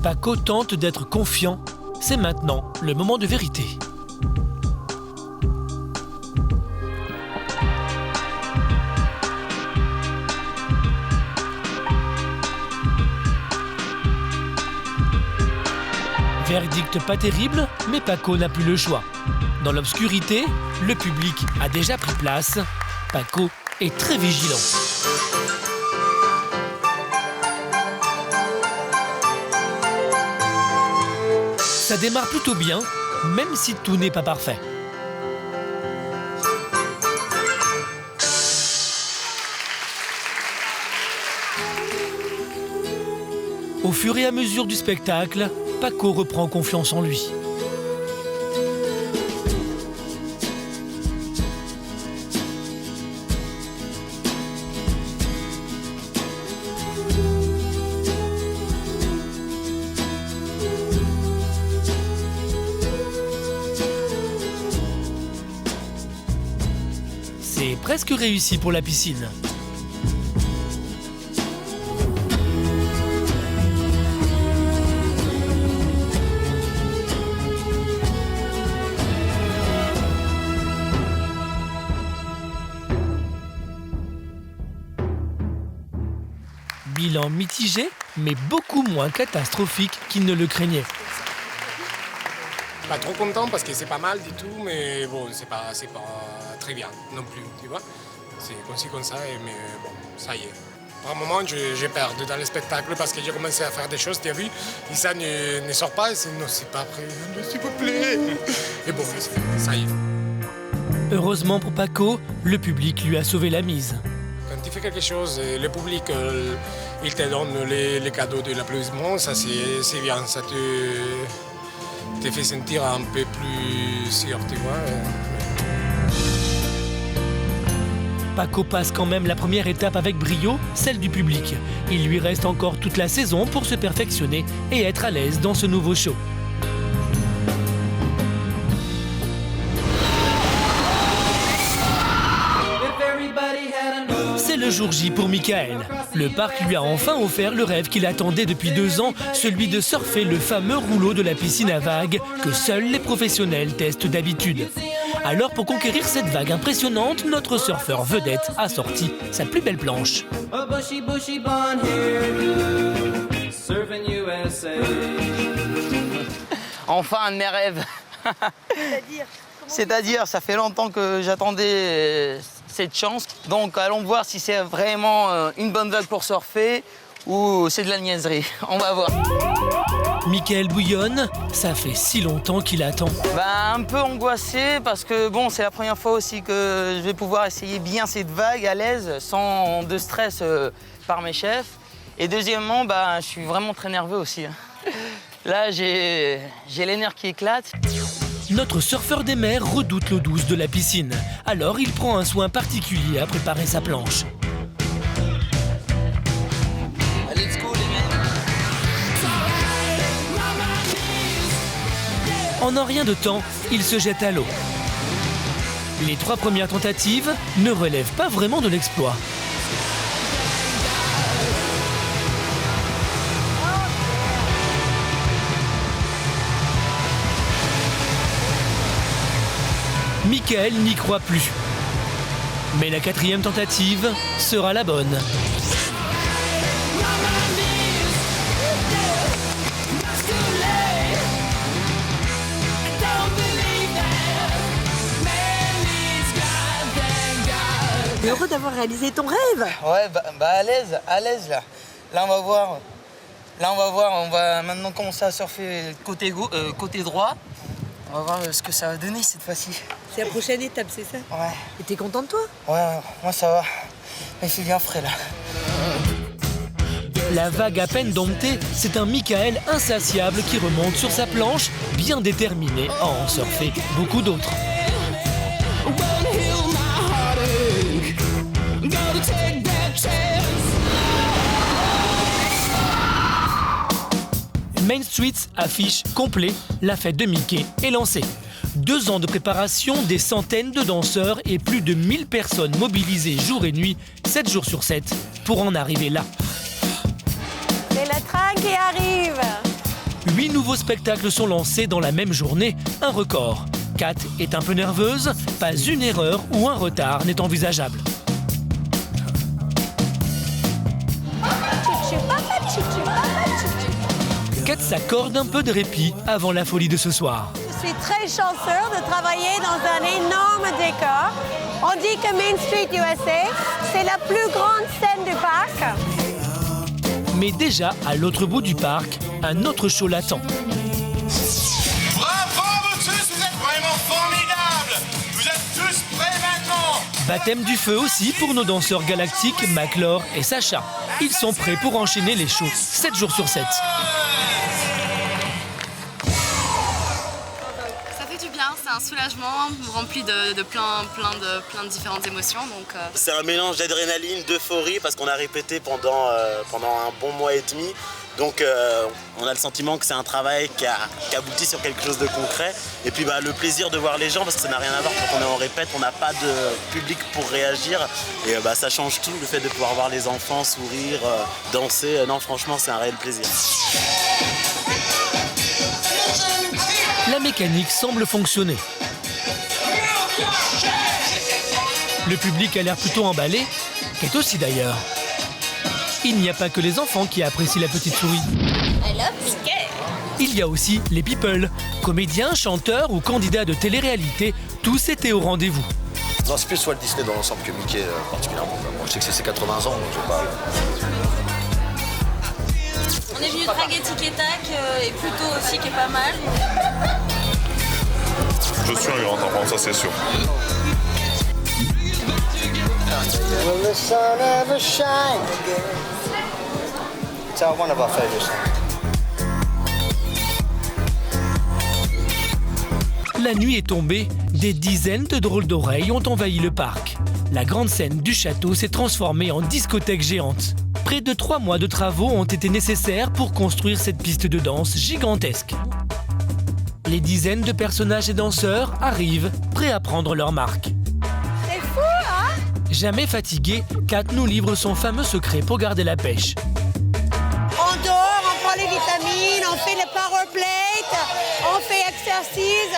Speaker 1: Paco tente d'être confiant. C'est maintenant le moment de vérité. Verdict pas terrible, mais Paco n'a plus le choix. Dans l'obscurité, le public a déjà pris place. Paco est très vigilant. Ça démarre plutôt bien, même si tout n'est pas parfait. Au fur et à mesure du spectacle, Paco reprend confiance en lui. presque réussi pour la piscine. Bilan mitigé, mais beaucoup moins catastrophique qu'il ne le craignait.
Speaker 9: Pas trop content parce que c'est pas mal du tout, mais bon, c'est pas très bien non plus, tu vois. C'est comme ça, mais bon, ça y est. Par un moment, j'ai peur dans le spectacle parce que j'ai commencé à faire des choses, tu as vu, et ça ne sort pas, et non, c'est pas prévu, s'il vous plaît. Et bon, ça y est.
Speaker 1: Heureusement pour Paco, le public lui a sauvé la mise.
Speaker 9: Quand tu fais quelque chose, le public, il te donne les cadeaux de l'applaudissement, ça c'est bien, ça te fait sentir un peu plus sûr, tu vois.
Speaker 1: Paco passe quand même la première étape avec brio, celle du public. Il lui reste encore toute la saison pour se perfectionner et être à l'aise dans ce nouveau show. C'est le jour J pour Michael. Le parc lui a enfin offert le rêve qu'il attendait depuis 2 ans, celui de surfer le fameux rouleau de la piscine à vagues que seuls les professionnels testent d'habitude. Alors pour conquérir cette vague impressionnante, notre surfeur vedette a sorti sa plus belle planche.
Speaker 11: Enfin un de mes rêves. C'est-à-dire, ça fait longtemps que j'attendais cette chance. Donc allons voir si c'est vraiment une bonne vague pour surfer ou c'est de la niaiserie. On va voir.
Speaker 1: Michael bouillonne, ça fait si longtemps qu'il attend.
Speaker 11: Un peu angoissé parce que bon, c'est la première fois aussi que je vais pouvoir essayer bien cette vague à l'aise, sans de stress par mes chefs. Et deuxièmement, je suis vraiment très nerveux aussi. Là, j'ai les nerfs qui éclatent.
Speaker 1: Notre surfeur des mers redoute l'eau douce de la piscine. Alors il prend un soin particulier à préparer sa planche. En un rien de temps, il se jette à l'eau. Les 3 premières tentatives ne relèvent pas vraiment de l'exploit. Michael n'y croit plus. Mais la 4e tentative sera la bonne.
Speaker 26: Heureux d'avoir réalisé ton rêve.
Speaker 11: Ouais, à l'aise là. Là on va voir, on va maintenant commencer à surfer côté droit. On va voir ce que ça va donner cette fois-ci.
Speaker 26: C'est la prochaine étape, c'est ça?
Speaker 11: Ouais.
Speaker 26: Et t'es content de toi?
Speaker 11: Ouais, moi ça va. Mais il fait bien frais là.
Speaker 1: La vague à peine domptée, c'est un Michael insatiable qui remonte sur sa planche, bien déterminé à en surfer beaucoup d'autres. Main Street affiche complet, la fête de Mickey est lancée. 2 ans de préparation, des centaines de danseurs et plus de 1000 personnes mobilisées jour et nuit, 7 jours sur 7, pour en arriver là.
Speaker 5: C'est le train qui arrive.
Speaker 1: 8 nouveaux spectacles sont lancés dans la même journée, un record. Kat est un peu nerveuse, pas une erreur ou un retard n'est envisageable. Kat s'accorde un peu de répit avant la folie de ce soir.
Speaker 5: Je suis très chanceux de travailler dans un énorme décor. On dit que Main Street USA, c'est la plus grande scène du parc.
Speaker 1: Mais déjà, à l'autre bout du parc, un autre show l'attend.
Speaker 17: Bravo, monsieur, vous êtes vraiment formidables! Vous êtes tous prêts maintenant!
Speaker 1: Baptême du feu aussi pour nos danseurs galactiques, McLaure et Sacha. Ils sont prêts pour enchaîner les shows 7 jours sur 7.
Speaker 25: C'est un soulagement rempli de plein de différentes émotions.
Speaker 18: C'est un mélange d'adrénaline, d'euphorie parce qu'on a répété pendant un bon mois et demi.
Speaker 2: Donc on a le sentiment que c'est un travail qui aboutit sur quelque chose de concret. Et puis le plaisir de voir les gens, parce que ça n'a rien à voir quand on est en répète, on n'a pas de public pour réagir. Et ça change tout, le fait de pouvoir voir les enfants sourire, danser. Non, franchement, c'est un réel plaisir.
Speaker 1: La mécanique semble fonctionner. Le public a l'air plutôt emballé, Kate aussi d'ailleurs. Il n'y a pas que les enfants qui apprécient la petite souris. Il y a aussi les people, comédiens, chanteurs ou candidats de télé-réalité, tous étaient au rendez-vous.
Speaker 18: Non, c'est plus Walt Disney dans l'ensemble que Mickey particulièrement. Moi je sais que c'est ses 80 ans, donc je vais pas...
Speaker 25: On est venu draguer Tic et Tac et Pluto aussi qui est pas mal.
Speaker 19: Je suis un grand enfant, ça c'est sûr.
Speaker 20: Will the sun ever shine again? It's one of our favorite songs.
Speaker 1: La nuit est tombée, des dizaines de drôles d'oreilles ont envahi le parc. La grande scène du château s'est transformée en discothèque géante. Près de 3 mois de travaux ont été nécessaires pour construire cette piste de danse gigantesque. Les dizaines de personnages et danseurs arrivent, prêts à prendre leur marque.
Speaker 26: C'est fou, hein?
Speaker 1: Jamais fatiguée, Kat nous livre son fameux secret pour garder la pêche.
Speaker 26: On dort, on prend les vitamines, on fait le power plate, on fait exercice,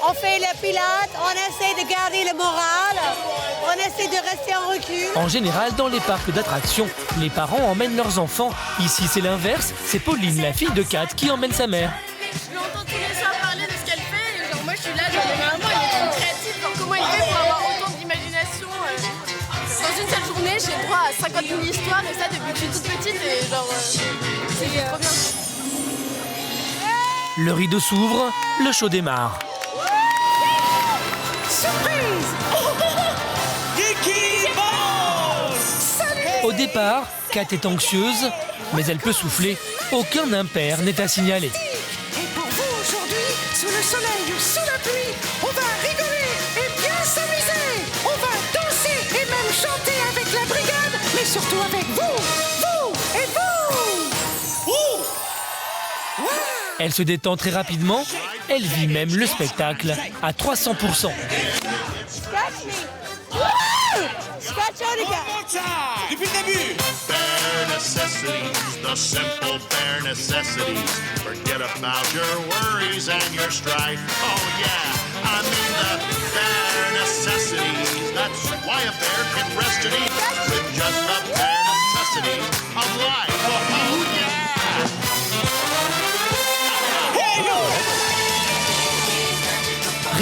Speaker 26: on fait le pilates, on essaie de garder le moral, on essaie de rester en recul.
Speaker 1: En général, dans les parcs d'attractions, les parents emmènent leurs enfants. Ici, c'est l'inverse, c'est Pauline, la fille de Kat, qui emmène sa mère.
Speaker 25: Je l'entends tous les soirs parler de ce qu'elle fait. Et genre, moi, je suis là, genre, vraiment, il est trop créatif. Genre, comment il fait pour avoir autant d'imagination Dans une seule journée, j'ai le droit à 50 000 histoires et ça depuis que je suis toute petite. Et genre, c'est trop bien.
Speaker 1: Le rideau s'ouvre, le show démarre.
Speaker 20: Surprise!
Speaker 1: Au départ, Kat est anxieuse, mais elle peut souffler. Aucun impair n'est à signaler.
Speaker 20: Et pour vous aujourd'hui, sous le soleil ou sous la pluie, on va rigoler et bien s'amuser. On va danser et même chanter avec la brigade, mais surtout avec vous et vous.
Speaker 1: Elle se détend très rapidement. Elle vit même le spectacle à 300%.
Speaker 17: Depuis le début. Bare necessities, the simple bare necessities. Forget about your worries and your strife. Oh yeah, I mean the bare necessities. That's why a bear can rest at ease with just the bare necessities of life. Oh yeah.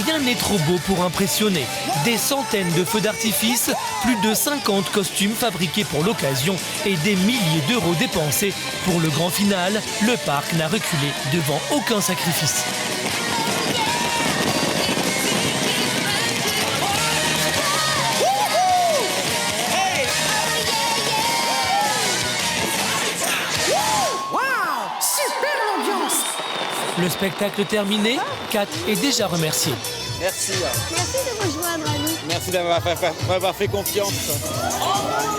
Speaker 1: Rien n'est trop beau pour impressionner. Des centaines de feux d'artifice, plus de 50 costumes fabriqués pour l'occasion et des milliers d'euros dépensés. Pour le grand final, le parc n'a reculé devant aucun sacrifice. Le spectacle terminé, Kat est déjà remerciée.
Speaker 4: Merci.
Speaker 26: Merci de me joindre à nous.
Speaker 4: Merci d'avoir fait confiance.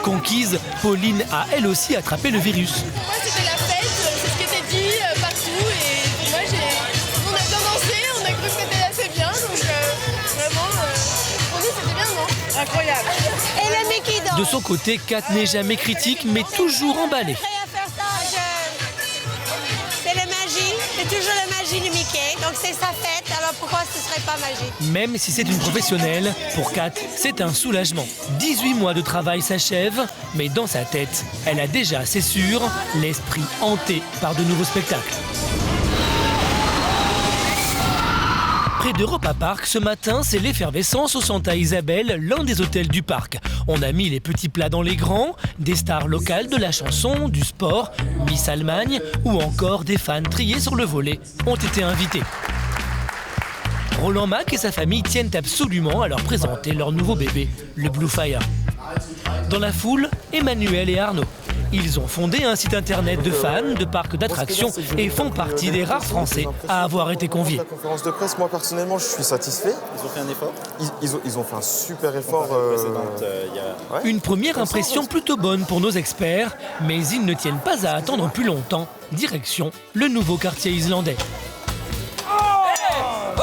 Speaker 1: Conquise, Pauline a elle aussi attrapé le virus.
Speaker 25: Moi, c'était la fête, c'est ce qui était dit partout. Et pour moi, on a bien dansé, on a cru que c'était assez bien. Donc vraiment, pour nous, c'était bien, non? Incroyable.
Speaker 26: Et le Mickey danse.
Speaker 1: De son côté, Kat n'est jamais critique, mais toujours emballée.
Speaker 26: C'est la magie, c'est toujours la magie de Mickey, donc c'est sa fête, alors pourquoi ce serait pas magique?
Speaker 1: Même si c'est une professionnelle, pour Kat, c'est un soulagement. 18 mois de travail s'achèvent, mais dans sa tête, elle a déjà, c'est sûr, l'esprit hanté par de nouveaux spectacles. Près d'Europa Park, ce matin, c'est l'effervescence au Santa Isabel, l'un des hôtels du parc. On a mis les petits plats dans les grands, des stars locales de la chanson, du sport, Miss Allemagne ou encore des fans triés sur le volet ont été invités. Roland Mack et sa famille tiennent absolument à leur présenter leur nouveau bébé, le Blue Fire. Dans la foule, Emmanuel et Arnaud. Ils ont fondé un site internet de fans de parcs d'attractions et font partie des rares Français à avoir été conviés.
Speaker 3: La conférence de presse, moi personnellement, je suis satisfait. Ils ont fait un effort. Ils ont fait un super effort.
Speaker 1: Une première impression plutôt bonne pour nos experts, mais ils ne tiennent pas à attendre plus longtemps. Direction le nouveau quartier islandais.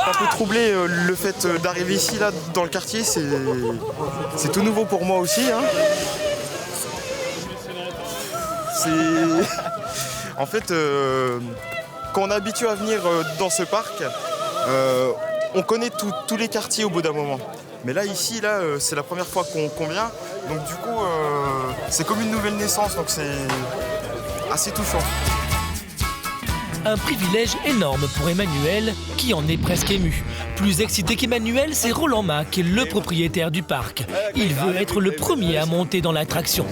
Speaker 3: Un peu troublé le fait d'arriver ici, là, dans le quartier, c'est tout nouveau pour moi aussi. Hein. En fait, quand on est habitué à venir dans ce parc, on connaît tous les quartiers au bout d'un moment. Mais là, ici, c'est la première fois qu'on vient. Donc du coup, c'est comme une nouvelle naissance, donc c'est assez touchant.
Speaker 1: Un privilège énorme pour Emmanuel, qui en est presque ému. Plus excité qu'Emmanuel, c'est Roland Mack, le propriétaire du parc. Il veut être le premier à monter dans l'attraction.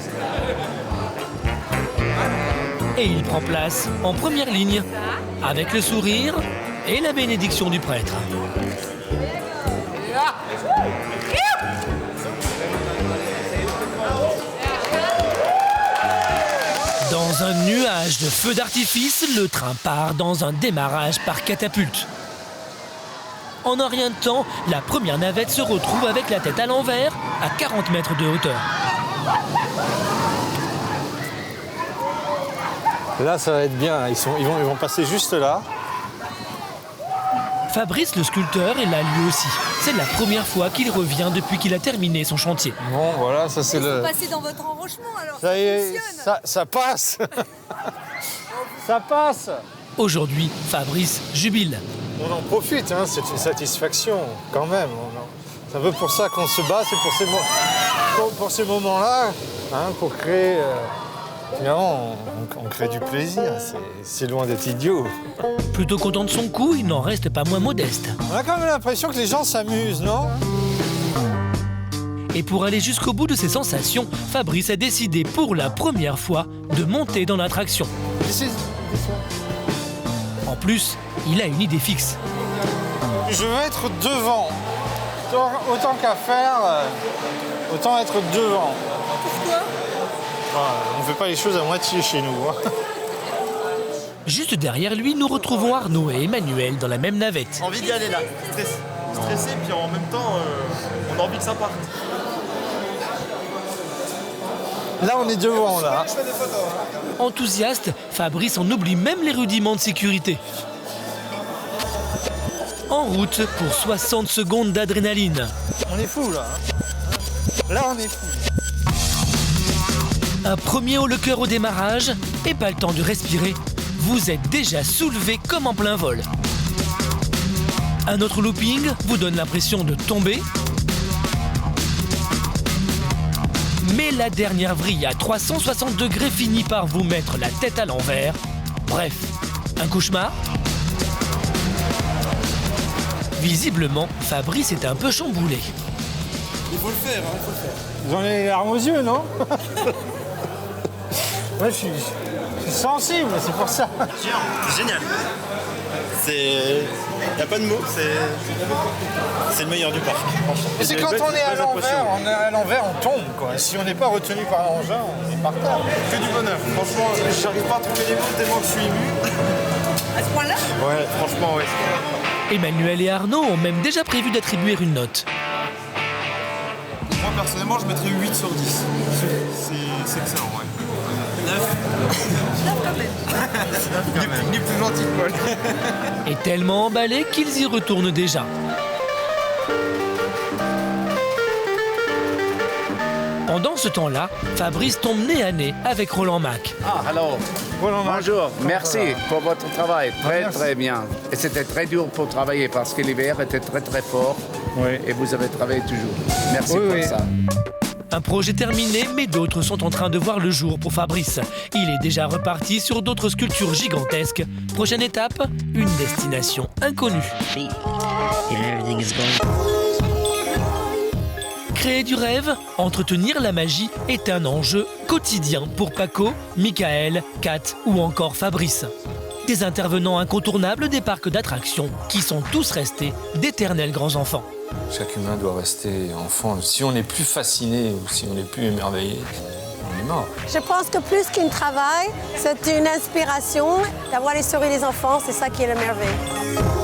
Speaker 1: Et il prend place en première ligne, avec le sourire et la bénédiction du prêtre. Dans un nuage de feux d'artifice, le train part dans un démarrage par catapulte. En un rien de temps, la première navette se retrouve avec la tête à l'envers, à 40 mètres de hauteur.
Speaker 13: Là, ça va être bien. Ils vont passer juste là.
Speaker 1: Fabrice, le sculpteur, est là lui aussi. C'est la première fois qu'il revient depuis qu'il a terminé son chantier.
Speaker 13: Bon, voilà, ça c'est le...
Speaker 16: Vous passez dans votre enrochement, alors
Speaker 13: ça y est, ça passe. Ça passe.
Speaker 1: Aujourd'hui, Fabrice jubile.
Speaker 13: On en profite, hein, c'est une satisfaction, quand même. C'est un peu pour ça qu'on se bat, c'est pour ces moments-là, hein, pour créer... Finalement, on crée du plaisir, c'est loin d'être idiot.
Speaker 1: Plutôt content de son coup, il n'en reste pas moins modeste.
Speaker 13: On a quand même l'impression que les gens s'amusent, non?
Speaker 1: Et pour aller jusqu'au bout de ses sensations, Fabrice a décidé pour la première fois de monter dans l'attraction. En plus, il a une idée fixe.
Speaker 13: Je veux être devant. Autant qu'à faire, autant être devant.
Speaker 16: Pourquoi?
Speaker 13: On ne fait pas les choses à moitié chez nous. Hein.
Speaker 1: Juste derrière lui, nous retrouvons Arnaud et Emmanuel dans la même navette.
Speaker 3: Envie d'y aller là, stressé, puis en même temps, on a envie que ça parte.
Speaker 13: Là, on est devant, là.
Speaker 1: Enthousiaste, Fabrice en oublie même les rudiments de sécurité. En route pour 60 secondes d'adrénaline.
Speaker 13: On est fou, là. Là, on est fou.
Speaker 1: Un premier haut le cœur au démarrage, et pas le temps de respirer. Vous êtes déjà soulevé comme en plein vol. Un autre looping vous donne l'impression de tomber. Mais la dernière vrille à 360 degrés finit par vous mettre la tête à l'envers. Bref, un cauchemar. Visiblement, Fabrice est un peu chamboulé.
Speaker 3: Il faut le faire, hein, il faut le faire.
Speaker 13: Vous en avez les larmes aux yeux, non? Moi, je suis sensible, c'est pour ça.
Speaker 3: C'est génial. Il n'y a pas de mots, c'est le meilleur du parc.
Speaker 13: Et c'est quand on est à l'envers, on tombe, quoi. Si on n'est pas retenu par l'engin, on est par terre.
Speaker 3: Que du bonheur. Franchement, j'arrive pas à trouver les mots tellement que je suis ému.
Speaker 16: À ce point-là?
Speaker 3: Ouais, franchement, ouais.
Speaker 1: Emmanuel et Arnaud ont même déjà prévu d'attribuer une note.
Speaker 3: Moi, personnellement, je mettrais 8 sur 10. C'est excellent, ouais. 9.
Speaker 16: 9 quand même.
Speaker 3: Il est plus gentil que Paul.
Speaker 1: Et tellement emballés qu'ils y retournent déjà. Pendant ce temps-là, Fabrice tombe nez à nez avec Roland Mack.
Speaker 28: Ah, alors, bonjour, merci pour votre travail, très bien. Et c'était très dur pour travailler parce que l'hiver était très fort. Oui. Et vous avez travaillé toujours. Merci pour ça.
Speaker 1: Un projet terminé, mais d'autres sont en train de voir le jour pour Fabrice. Il est déjà reparti sur d'autres sculptures gigantesques. Prochaine étape, une destination inconnue. Créer du rêve, entretenir la magie est un enjeu quotidien pour Paco, Michael, Kat ou encore Fabrice. Des intervenants incontournables des parcs d'attractions qui sont tous restés d'éternels grands enfants.
Speaker 13: Chaque humain doit rester enfant. Si on n'est plus fasciné ou si on n'est plus émerveillé,
Speaker 6: on est mort.
Speaker 5: Je pense que plus qu'un travail, c'est une inspiration d'avoir les souris des enfants, c'est ça qui est la merveille.